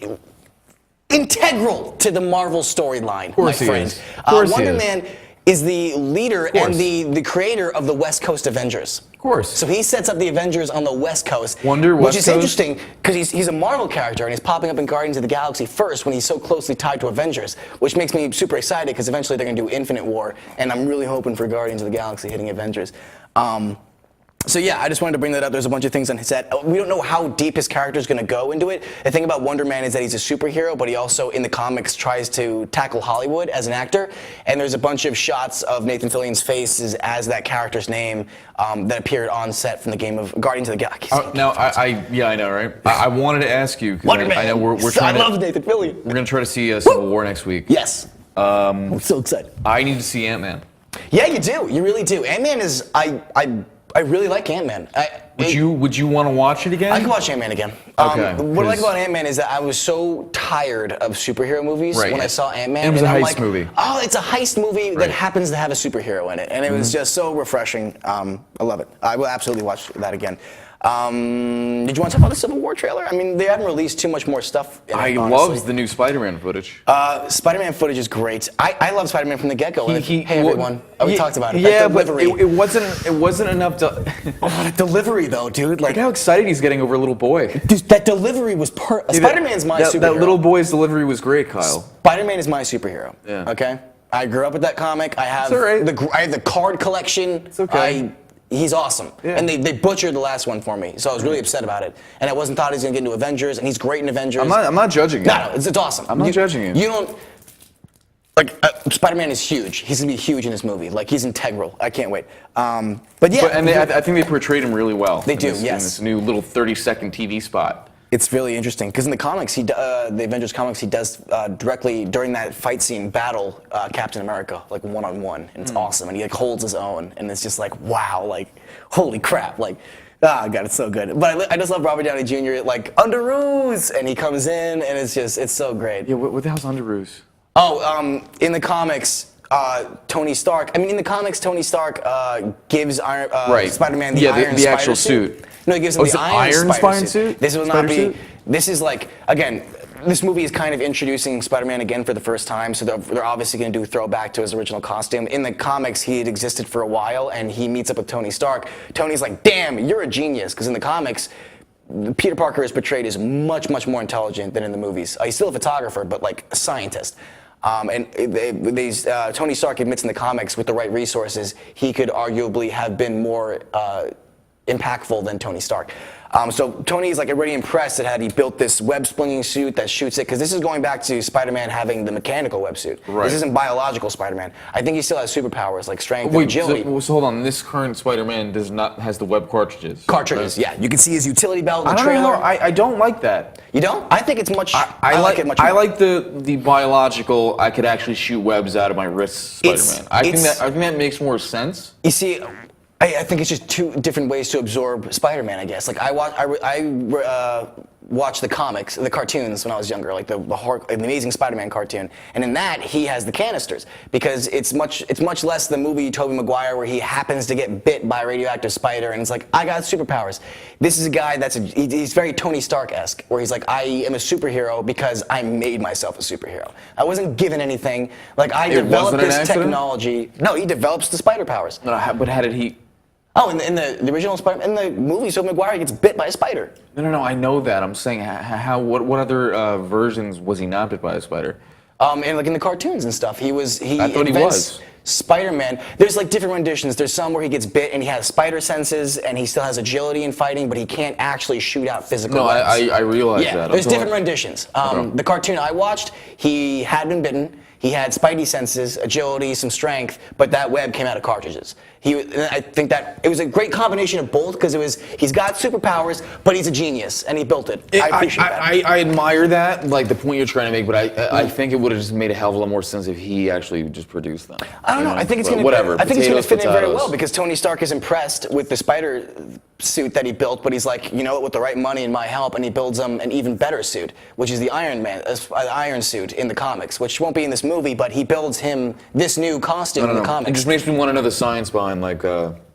integral to the Marvel storyline, my friend. Wonder Man is the leader and the creator of the West Coast Avengers. Of course. So he sets up the Avengers on the West Coast. Which is interesting because he's a Marvel character and he's popping up in Guardians of the Galaxy first when he's so closely tied to Avengers, which makes me super excited because eventually they're going to do Infinite War, and I'm really hoping for Guardians of the Galaxy hitting Avengers. So yeah, I just wanted to bring that up. There's a bunch of things on his set. We don't know how deep his character is going to go into it. The thing about Wonder Man is that he's a superhero, but he also, in the comics, tries to tackle Hollywood as an actor. And there's a bunch of shots of Nathan Fillion's face as that character's name that appeared on set from the game of Guardians of the Galaxy. Now, I know, right? I wanted to ask you, Wonder Man. I know we're trying I love Nathan Fillion. We're going to try to see Civil War next week. Yes. I'm so excited. I need to see Ant-Man. Yeah, you do. You really do. Ant-Man is, I really like Ant-Man. Would you want to watch it again? I could watch Ant-Man again. Okay. What I like about Ant-Man is that I was so tired of superhero movies when I saw Ant-Man. It was a I'm heist like, movie. Oh, it's a heist movie that happens to have a superhero in it. And it was just so refreshing. I love it. I will absolutely watch that again. Did you want to talk about the Civil War trailer? I mean, they haven't released too much more stuff. I loved the new Spider-Man footage. Spider-Man footage is great. I love Spider-Man from the get-go. Hey, everyone. We talked about it. Yeah, but it wasn't enough to... that delivery, though, dude. Like how excited he's getting over a little boy. Dude, that delivery was Spider-Man's my superhero. That little boy's delivery was great, Kyle. Spider-Man is my superhero. Yeah. Okay? I grew up with that comic. I have I have the card collection. It's okay. He's awesome. Yeah. And they butchered the last one for me, so I was really upset about it. And I wasn't thought he was going to get into Avengers, and he's great in Avengers. I'm not judging you. No, it's awesome. I'm not judging you. You don't... Like, Spider-Man is huge. He's going to be huge in this movie. Like, he's integral. I can't wait. But yeah. I think they portrayed him really well. They do, yes. yes. In this new little 30-second TV spot. It's really interesting because in the comics, the Avengers comics, he does directly during that fight scene battle Captain America like one-on-one, and it's awesome. And he like holds his own, and it's just like wow, like holy crap, like God, it's so good. But I just love Robert Downey Jr. like Underoos, and he comes in, and it's so great. Yeah, what the hell's Underoos? Oh, in the comics. Tony Stark. I mean, in the comics, Tony Stark gives Spider-Man the Iron the Spider actual suit. No, he gives him the Iron Spider suit. This will not be. Suit? This is like again. This movie is kind of introducing Spider-Man again for the first time, so they're obviously going to do a throwback to his original costume. In the comics, he had existed for a while, and he meets up with Tony Stark. Tony's like, "Damn, you're a genius," because in the comics, Peter Parker is portrayed as much, much more intelligent than in the movies. He's still a photographer, but like a scientist. Tony Stark admits in the comics, with the right resources, he could arguably have been more impactful than Tony Stark. So Tony's like already impressed at how he built this web-splinging suit that shoots it, because this is going back to Spider-Man having the mechanical web suit. Right. This isn't biological Spider-Man. I think he still has superpowers like strength and agility. So hold on, this current Spider-Man has the web cartridges. Cartridges, yeah. You can see his utility belt in the trailer. trailer. I don't like that. You don't? I think it's much. I like it much more. I like the biological. I could actually shoot webs out of my wrists, Spider-Man. I think that makes more sense. You see, I think it's just two different ways to absorb Spider-Man, I guess. Like I watched the comics, the cartoons when I was younger, like the Amazing Spider-Man cartoon, and in that he has the canisters because it's much less the movie Tobey Maguire where he happens to get bit by a radioactive spider and it's like I got superpowers. This is a guy he's very Tony Stark-esque, where he's like I am a superhero because I made myself a superhero. I wasn't given anything. Like I developed this technology. No, he develops the spider powers. No, but how did he? Oh, in the original in the movie, Tobey Maguire gets bit by a spider. No, I know that. I'm saying, what other versions was he not bit by a spider? And like in the cartoons and stuff, I thought he was. Spider-Man. There's like different renditions. There's some where he gets bit and he has spider senses and he still has agility in fighting, but he can't actually shoot out physical webs. I realize that. Yeah, there's different renditions. The cartoon I watched, he had been bitten. He had spidey senses, agility, some strength, but that web came out of cartridges. I think that it was a great combination of both because he's got superpowers, but he's a genius and he built it. I appreciate that. I admire that, like the point you're trying to make, but I think it would have just made a hell of a lot more sense if he actually just produced them. I don't know. I think it's going to fit in very well because Tony Stark is impressed with the spider suit that he built, but he's like, you know what, with the right money and my help, and he builds him an even better suit, which is the Iron Suit in the comics, which won't be in this movie, but he builds him this new costume in the comics. It just makes me want to know the science behind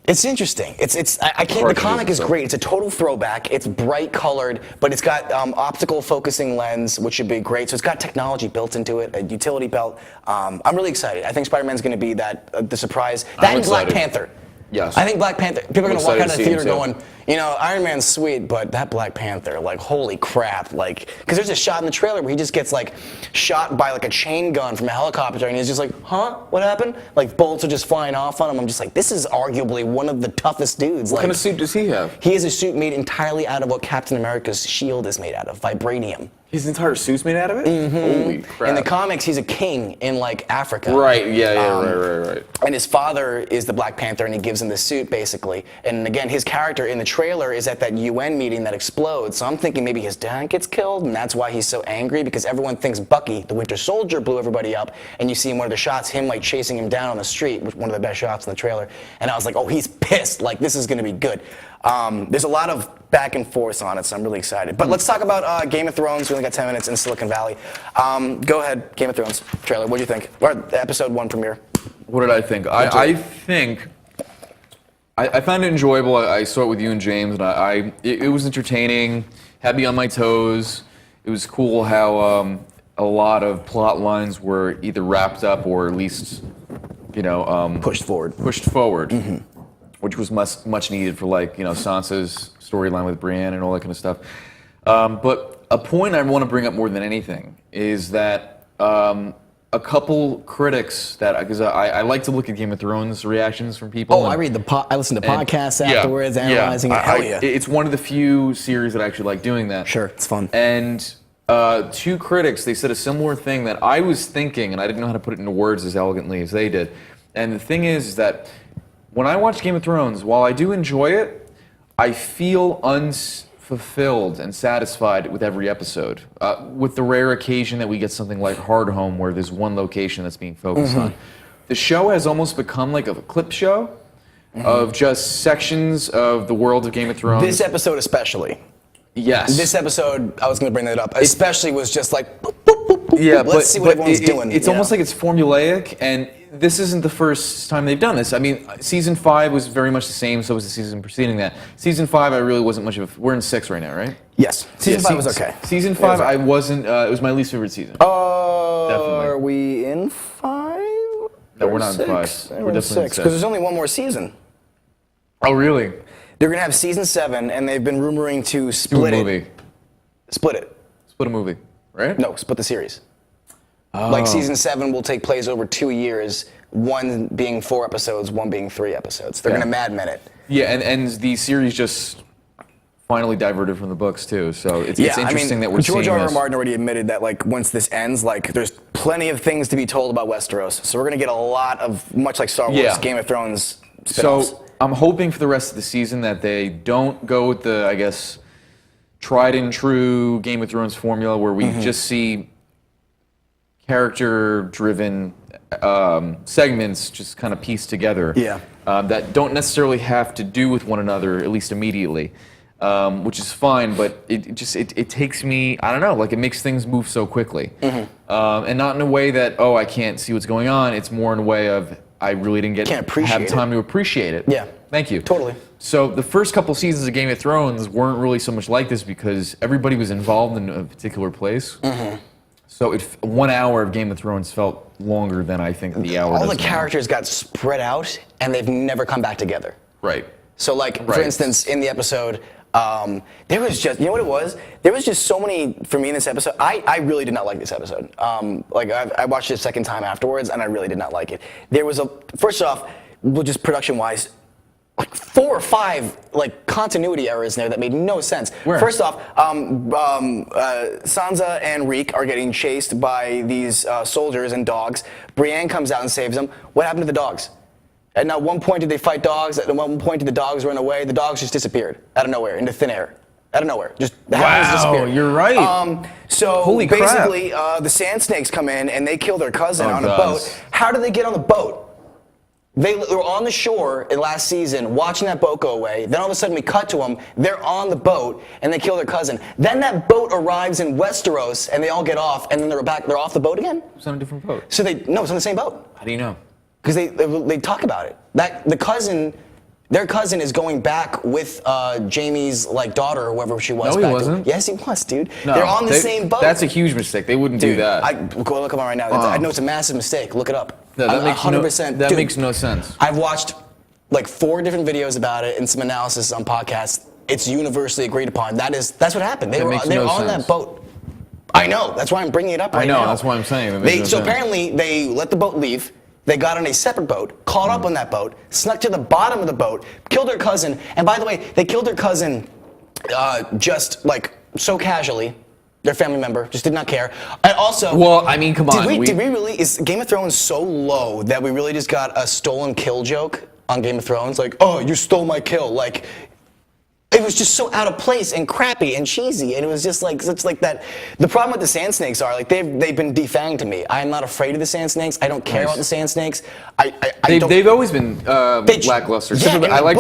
It's interesting. The comic is great. It's a total throwback. It's bright colored, but it's got optical focusing lens, which should be great. So it's got technology built into it, a utility belt. I'm really excited. I think Spider-Man's going to be the surprise. That and Black Panther. Yes. I think Black Panther. People are going to walk out of the theater going, Iron Man's sweet, but that Black Panther, like, holy crap, like, because there's a shot in the trailer where he just gets, like, shot by, like, a chain gun from a helicopter, and he's just like, huh, what happened? Like, bullets are just flying off on him. I'm just like, this is arguably one of the toughest dudes. What kind of suit does he have? He has a suit made entirely out of what Captain America's shield is made out of, vibranium. His entire suit's made out of it? Mm-hmm. Holy crap. In the comics, he's a king in, like, Africa. Right, right. And his father is the Black Panther, and he gives him the suit, basically. And again, his character in the trailer is at that UN meeting that explodes. So I'm thinking maybe his dad gets killed, and that's why he's so angry, because everyone thinks Bucky, the Winter Soldier, blew everybody up. And you see in one of the shots, him, like, chasing him down on the street, one of the best shots in the trailer. And I was like, oh, he's pissed. Like, this is going to be good. There's a lot of back and forth on it, so I'm really excited. But let's talk about Game of Thrones. We only got 10 minutes in Silicon Valley. Go ahead, Game of Thrones trailer. What do you think? Or episode 1 premiere. What did I think? I think I found it enjoyable. I saw it with you and James, and it was entertaining. Had me on my toes. It was cool how a lot of plot lines were either wrapped up or at least, Pushed forward. Mm-hmm. Which was much needed for, like, Sansa's storyline with Brienne and all that kind of stuff. But a point I want to bring up more than anything is that a couple critics because I like to look at Game of Thrones reactions from people. I listen to podcasts afterwards, analyzing it. Hell yeah. It's one of the few series that I actually like doing that. Sure, it's fun. And 2 critics, they said a similar thing that I was thinking, and I didn't know how to put it into words as elegantly as they did. And the thing is that when I watch Game of Thrones, while I do enjoy it, I feel unfulfilled and satisfied with every episode. With the rare occasion that we get something like Hardhome, where there's one location that's being focused on. The show has almost become like a clip show of just sections of the world of Game of Thrones. This episode especially. Yes. This episode, I was going to bring that up, especially was just like, boop, boop, boop, boop. Yeah, let's see what everyone's doing. It's almost like it's formulaic, and this isn't the first time they've done this. I mean, season 5 was very much the same, so was the season preceding that. Season 5, I really wasn't much of a... We're in 6 right now, right? Yes. Season 5 was okay. Season 5, I wasn't... it was my least favorite season. Definitely. Are we in 5? No, we're not in 5. We're definitely in 6. Because there's only one more season. Oh, really? They're going to have season 7, and they've been rumoring to split it. Do a movie. Split it. Split a movie, right? No, split the series. Oh. Like season 7 will take place over 2 years, one being 4 episodes, one being 3 episodes. They're going to Mad Men it. Yeah, and the series just finally diverted from the books too, so it's interesting that we're seeing George R. this. Martin already admitted that, like, once this ends, like, there's plenty of things to be told about Westeros. So we're going to get a lot of, much like Star Wars, Game of Thrones spin-offs. So I'm hoping for the rest of the season that they don't go with the, I guess, tried and true Game of Thrones formula where we just see character-driven segments just kind of pieced together. Yeah. That don't necessarily have to do with one another, at least immediately, which is fine. But it takes me, I don't know, like it makes things move so quickly, and not in a way that I can't see what's going on. It's more in a way of I really didn't have time to appreciate it. Yeah. Thank you. Totally. So the first couple seasons of Game of Thrones weren't really so much like this because everybody was involved in a particular place. So 1 hour of Game of Thrones felt longer than I think the hour. All the characters got spread out, and they've never come back together. Right. So, like, for instance, in the episode, there was just, you know what it was? There was just so many, for me in this episode, I really did not like this episode. Like, I watched it a second time afterwards, and I really did not like it. There was first off, just production-wise, like 4 or 5 like continuity errors in there that made no sense. Where? First off, Sansa and Reek are getting chased by these soldiers and dogs. Brienne comes out and saves them. What happened to the dogs? And at one point did they fight dogs? At one point did the dogs run away? The dogs just disappeared out of nowhere, into thin air. Out of nowhere. Just disappeared. You're right. So Holy crap. basically, the Sand Snakes come in and they kill their cousin on a boat. How did they get on the boat? They were on the shore in last season watching that boat go away. Then all of a sudden we cut to them. They're on the boat and they kill their cousin. Then that boat arrives in Westeros and they all get off and then they're off the boat again? It's on a different boat. So no, it's on the same boat. How do you know? Because they talk about it. Their cousin is going back with Jaime's like daughter or whoever she was. No, he wasn't. Yes, he was, dude. No, they're on the same boat. That's a huge mistake. They wouldn't do that. Go look them up right now. I know it's a massive mistake. Look it up. No, that makes 100%. That makes no sense. I've watched like 4 different videos about it and some analysis on podcasts. it's universally agreed upon. That's what happened. They were no on sense. that boat. I know. That's why I'm bringing it up right now. I know. That's why I'm saying. So apparently they let the boat leave. They got on a separate boat, caught up on that boat, snuck to the bottom of the boat, killed her cousin. And by the way, they killed her cousin just like so casually. Their family member just did not care. And also, well, I mean, come on. Did we really? Is Game of Thrones so low that we really just got a stolen kill joke on Game of Thrones? Like, oh, you stole my kill. Like, it was just so out of place and crappy and cheesy, and it was just like such like that. The problem with the Sand Snakes are like they've been defanged to me. I am not afraid of the Sand Snakes. I don't care about the Sand Snakes. They've always been lackluster. Yeah, I like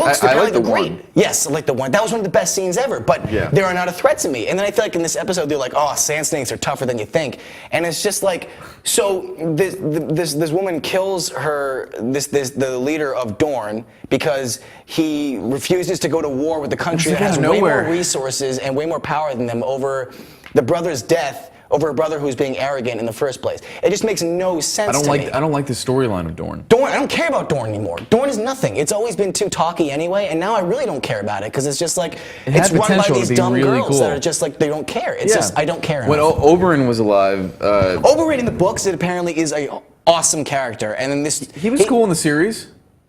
the great. one. Yes, I like the one. That was one of the best scenes ever. But they are not a threat to me. And then I feel like in this episode they're like, oh, Sand Snakes are tougher than you think, and it's just like so. This woman kills the leader of Dorne because he refuses to go to war with the country that has way more resources and way more power than them over the brother's death, over a brother who's being arrogant in the first place. It just makes no sense to me. I don't like the storyline of Dorne. I don't care about Dorne anymore. Dorne is nothing. It's always been too talky anyway, and now I really don't care about it because it's just like it's run by these dumb girls that are just like they don't care. It's just I don't care. When Oberyn was alive, Oberyn in the books, it apparently is a awesome character, and then he was cool in the series.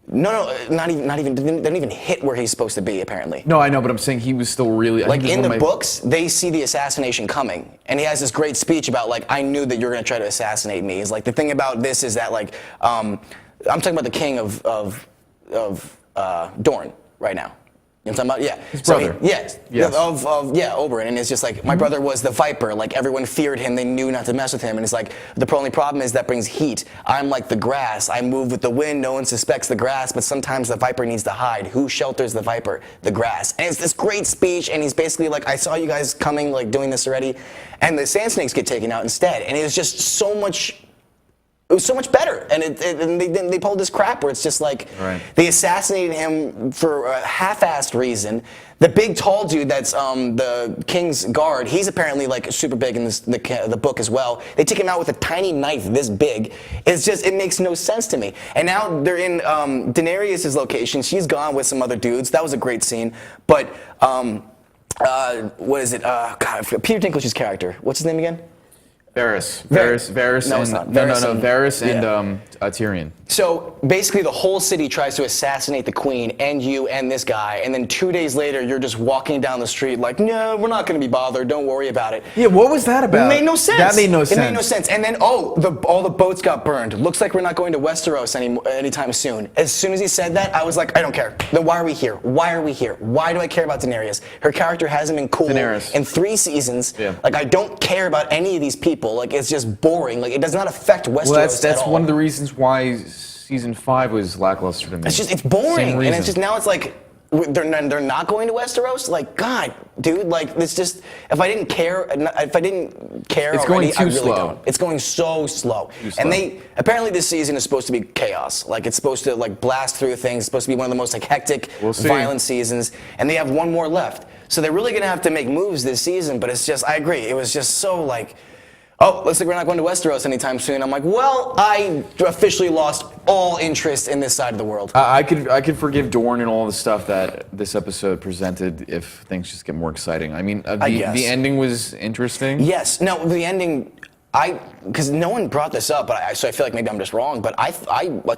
No, not even. Didn't even hit where he's supposed to be. Apparently. No, I know, but I'm saying he was still really. Like in the books, they see the assassination coming, and he has this great speech about like, "I knew that you're going to try to assassinate me." He's like, the thing about this is that like, I'm talking about the king of Dorne right now. You know what I'm talking about? Yeah. His brother. Yes. Oberyn. And it's just like, my brother was the Viper. Like, everyone feared him. They knew not to mess with him. And it's like, the only problem is that brings heat. I'm like the grass. I move with the wind. No one suspects the grass, but sometimes the Viper needs to hide. Who shelters the Viper? The grass. And it's this great speech, and he's basically like, I saw you guys coming, like, doing this already. And the Sand Snakes get taken out instead. And it was just so much... It was so much better, and they pulled this crap where it's just like they assassinated him for a half-assed reason. The big tall dude that's the king's guard, he's apparently like super big in the book as well. They take him out with a tiny knife this big. It makes no sense to me. And now they're in Daenerys' location. She's gone with some other dudes. That was a great scene, but what is it? God, Peter Dinklage's character. What's his name again? Varys. No, it's not. Varys and Tyrion. So basically the whole city tries to assassinate the queen and you and this guy, and then 2 days later you're just walking down the street like, no, we're not going to be bothered, don't worry about it. Yeah, what was that about? It made no sense. That made no sense. It made no sense. And then, all the boats got burned. Looks like we're not going to Westeros anytime soon. As soon as he said that, I was like, I don't care. Then why are we here? Why are we here? Why do I care about Daenerys? Her character hasn't been cool in 3 seasons. Yeah. Like, I don't care about any of these people. Like, it's just boring. Like, it does not affect Westeros that's at all. one of the reasons why season 5 was lackluster to me. It's boring, and it's just now it's like they're not going to Westeros. Like, God, dude, like it's just if I didn't care it's already, going too I really slow. don't. It's going so slow. And they apparently this season is supposed to be chaos. Like it's supposed to like blast through things. It's supposed to be one of the most like hectic, violent seasons, and they have one more left. So they're really gonna have to make moves this season. But it's just I agree. It was just so like. Oh, looks like we're not going to Westeros anytime soon. I'm like, well, I officially lost all interest in this side of the world. I could forgive Dorne and all the stuff that this episode presented if things just get more exciting. I mean, the ending was interesting. Yes. No, the ending, because no one brought this up, so I feel like maybe I'm just wrong, but I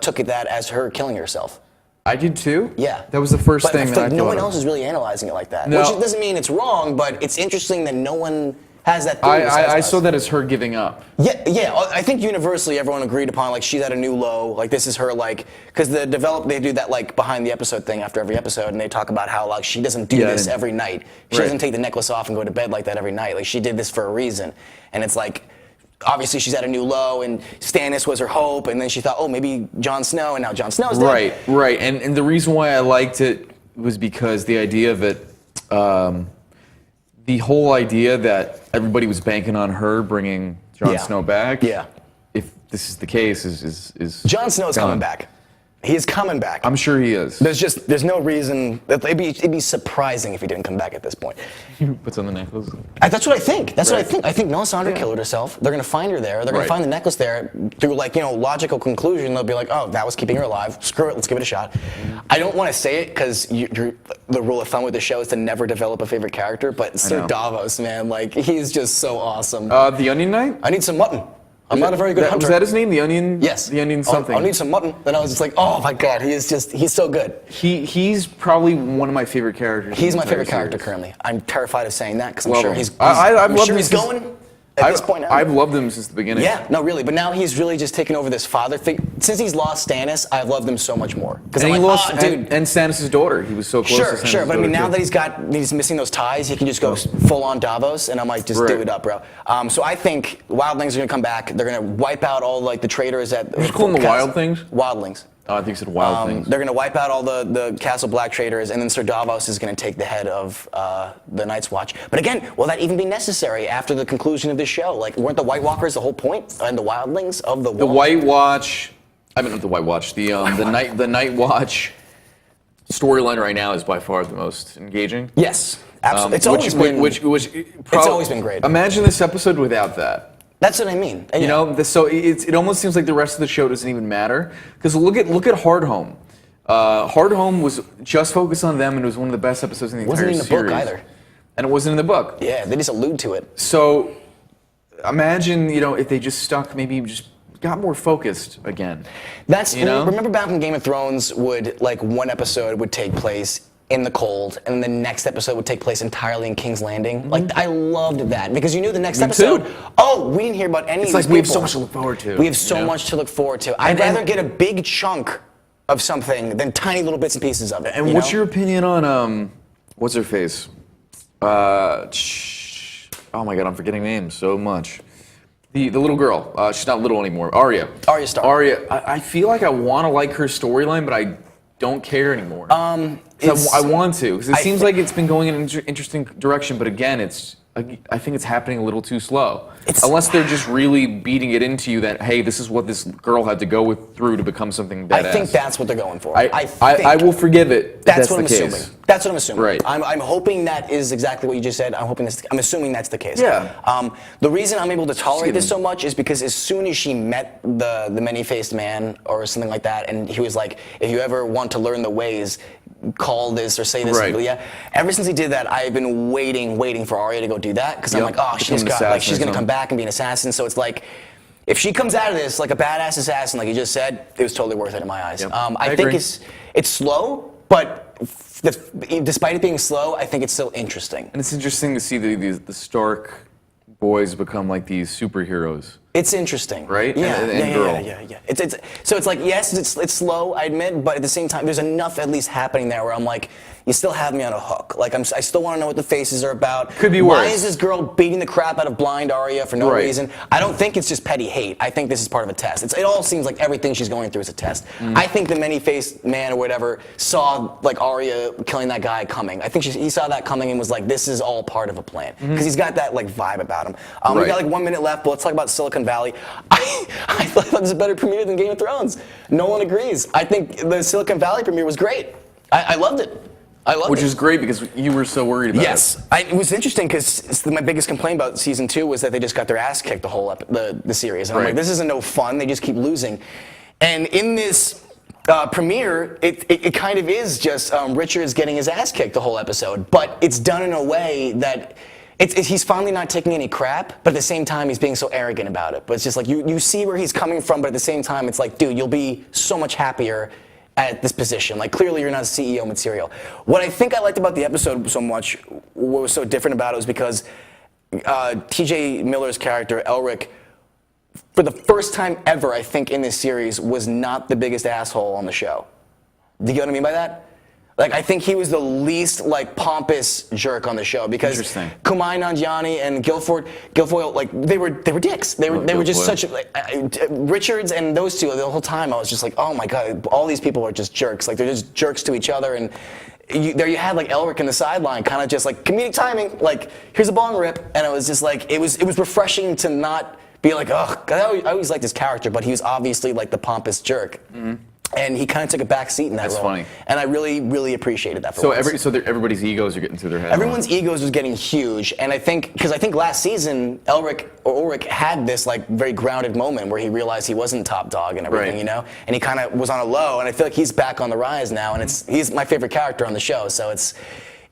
took that as her killing herself. I did too? Yeah. That was the first thing that I thought. No one else is really analyzing it like that. No. Which doesn't mean it's wrong, but it's interesting that no one has that theory. I saw that as her giving up. Yeah. I think universally everyone agreed upon like she's at a new low. Like this is her like because they do that like behind the episode thing after every episode, and they talk about how like she doesn't do this every night. She doesn't take the necklace off and go to bed like that every night. Like she did this for a reason, and it's like. Obviously, she's at a new low, and Stannis was her hope, and then she thought, oh, maybe Jon Snow, and now Jon Snow's dead. Right. And the reason why I liked it was because the idea of it, the whole idea that everybody was banking on her bringing Jon Snow back. Yeah. If this is the case, is Jon Snow's coming back. He is coming back. I'm sure he is. There's no reason. It'd be surprising if he didn't come back at this point. He puts on the necklace. That's what I think. That's what I think. I think Melisandre killed herself. They're gonna find her there. They're gonna find the necklace there through logical conclusion. They'll be like, oh, that was keeping her alive. Screw it. Let's give it a shot. I don't want to say it because the rule of thumb with the show is to never develop a favorite character. But Sir Davos, man, like he's just so awesome. The Onion Knight. I need some mutton. I'm not a very good hunter. Was that his name? The Onion? Yes. The Onion something. I'll need some mutton. Then I was just like, oh my god, he's so good. He's probably one of my favorite characters. He's my favorite character currently. I'm terrified of saying that because I'm sure he's going at this point now. I've loved him since the beginning. Yeah, no, really. But now he's really just taken over this father figure. Since he's lost Stannis, I've loved him so much more. Because he lost and Stannis' daughter. He was so close to Stannis' Sure, but I mean, now too. that he's missing those ties, he can just go full on Davos, and I might just do it up, bro. So I think Wildlings are gonna come back. They're gonna wipe out all the traitors at. Did you call them the Wildlings? Wildlings. Oh, I think you said Wild Things. They're going to wipe out all the Castle Black traitors, and then Sir Davos is going to take the head of the Night's Watch. But again, will that even be necessary after the conclusion of this show? Like, weren't the White Walkers the whole point, and the Wildlings of the Wall? The White Watch. I mean, not the White Watch. The Night Watch storyline right now is by far the most engaging. Yes, absolutely. It's always been great. Imagine this episode without that. That's what I mean. You know, so it almost seems like the rest of the show doesn't even matter. Because look at Hard Home. Hard Home was just focused on them, and it was one of the best episodes in the entire series. Wasn't in the book either. And it wasn't in the book. Yeah, they just allude to it. So imagine, if they just maybe just got more focused again. Remember back when Game of Thrones one episode would take place in the cold, and then the next episode would take place entirely in King's Landing. Like, I loved that, because you knew the next episode, we didn't hear about any of these people. We have so much to look forward to. We have so much to look forward to. I'd rather get a big chunk of something than tiny little bits and pieces of it. And what's your opinion on, what's her face? Oh my god, I'm forgetting names so much. The little girl, she's not little anymore, Arya. Arya Stark. Arya, I feel like I want to like her storyline, but I don't care anymore. I want to, because it seems like it's been going in an interesting direction, but again, I think it's happening a little too slow. Unless they're just really beating it into you that, hey, this is what this girl had to go through to become something badass. I think that's what they're going for. I will forgive it. That's what I'm assuming. That's what I'm assuming. Right. I'm hoping that is exactly what you just said. I'm assuming that's the case. Yeah. The reason I'm able to tolerate this so much is because as soon as she met the many-faced man or something like that, and he was like, if you ever want to learn the ways, call this or say this. Right. Yeah. Ever since he did that, I've been waiting for Arya to go do that, because I'm like, oh, she's gonna come back and be an assassin. So it's like, if she comes out of this like a badass assassin, like you just said, it was totally worth it in my eyes. Yep. I think it's slow, but despite it being slow, I think it's still interesting. And it's interesting to see the Stark boys become like these superheroes. It's interesting, right? Yeah, and girl. Yeah. So it's like, yes, it's slow, I admit, but at the same time, there's enough at least happening there where I'm like, you still have me on a hook. Like, I still want to know what the faces are about. Could be worse. Why is this girl beating the crap out of blind Arya for no reason? I don't think it's just petty hate. I think this is part of a test. It all seems like everything she's going through is a test. I think the many-faced man or whatever saw like Arya killing that guy coming. I think he saw that coming and was like, this is all part of a plan. Because he's got that like vibe about him. We got like 1 minute left, but let's talk about Silicon Valley. I thought it was a better premiere than Game of Thrones. No one agrees. I think the Silicon Valley premiere was great. I loved it. Which is great because you were so worried about it. It was interesting because my biggest complaint about season 2 was that they just got their ass kicked the whole the series. And I'm like, this isn't no fun. They just keep losing. And in this premiere, it kind of is just Richard's getting his ass kicked the whole episode, but it's done in a way that he's finally not taking any crap, but at the same time he's being so arrogant about it. But it's just like you see where he's coming from, but at the same time it's like, dude, you'll be so much happier at this position. Like, clearly you're not CEO material. What I think I liked about the episode so much, what was so different about it, was because T.J. Miller's character, Elric, for the first time ever, I think, in this series, was not the biggest asshole on the show. Do you get what I mean by that? Like, I think he was the least, like, pompous jerk on the show, because Kumail Nanjiani and Guilfoyle, like, they were dicks. They were just such, Richards and those two, the whole time I was just like, oh my god, all these people are just jerks. Like, they're just jerks to each other, and there you had, like, Elric in the sideline, kind of just, like, comedic timing, like, here's a bong rip, and it was just, like, it was refreshing to not be like, oh, I always liked his character, but he was obviously, like, the pompous jerk. And he kind of took a back seat in that role. That's funny. And I really, really appreciated that. So everybody's egos are getting to their head. Everyone's egos was getting huge, and I think last season Ulrich had this like very grounded moment where he realized he wasn't top dog and everything, you know, and he kind of was on a low. And I feel like he's back on the rise now, and he's my favorite character on the show. So it's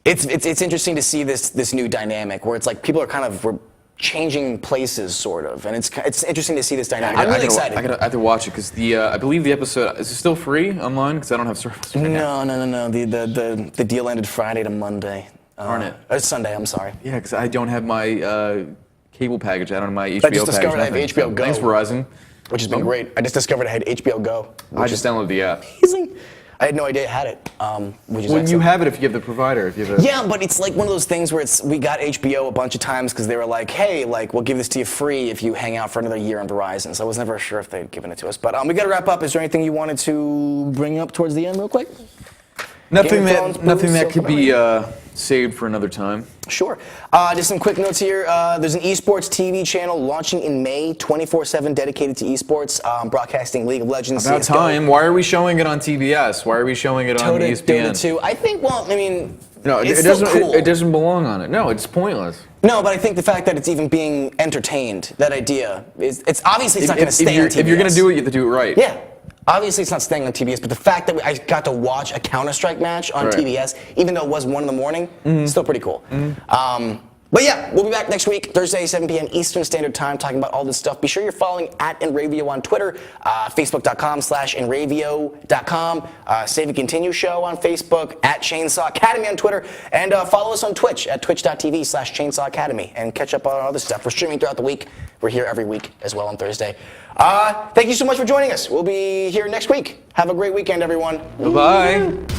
interesting to see this new dynamic where it's like people are kind of changing places, sort of, and it's interesting to see this dynamic. I'm really excited. I have to watch it because I believe the episode is it still free online because I don't have service. Right no. The deal ended Friday to Monday. Darn it. It's Sunday. I'm sorry. Yeah, because I don't have my cable package. I don't have my HBO package. I just discovered I have HBO Go. Thanks, Verizon. Which has been great. I just discovered I had HBO Go. I just downloaded the app. Amazing. I had no idea I had it. Which is you have it if you have the provider. Yeah, but it's like one of those things where we got HBO a bunch of times because they were like, hey, like we'll give this to you free if you hang out for another year on Verizon. So I was never sure if they'd given it to us. But we got to wrap up. Is there anything you wanted to bring up towards the end real quick? Nothing that could be saved for another time. Sure. Just some quick notes here. There's an esports TV channel launching in May, 24/7 dedicated to esports, broadcasting League of Legends. About CS:GO. time. Why are we showing it on TBS? Why are we showing it on ESPN? Dota 2. I think. Well, I mean, no, it's it doesn't. Cool. It doesn't belong on it. No, it's pointless. No, but I think the fact that it's even being entertained, that idea it's obviously it's not going to stay on TBS. If you're going to do it, you have to do it right. Yeah. Obviously, it's not staying on TBS, but the fact that I got to watch a Counter-Strike match on TBS, even though it was 1 in the morning, still pretty cool. But yeah, we'll be back next week, Thursday, 7 p.m. Eastern Standard Time, talking about all this stuff. Be sure you're following at Inravio on Twitter, Facebook.com/Inravio.com, Save and Continue Show on Facebook, at Chainsaw Academy on Twitter, and follow us on Twitch at twitch.tv/Chainsaw Academy, and catch up on all this stuff. We're streaming throughout the week. We're here every week as well on Thursday. Thank you so much for joining us. We'll be here next week. Have a great weekend, everyone. Bye-bye.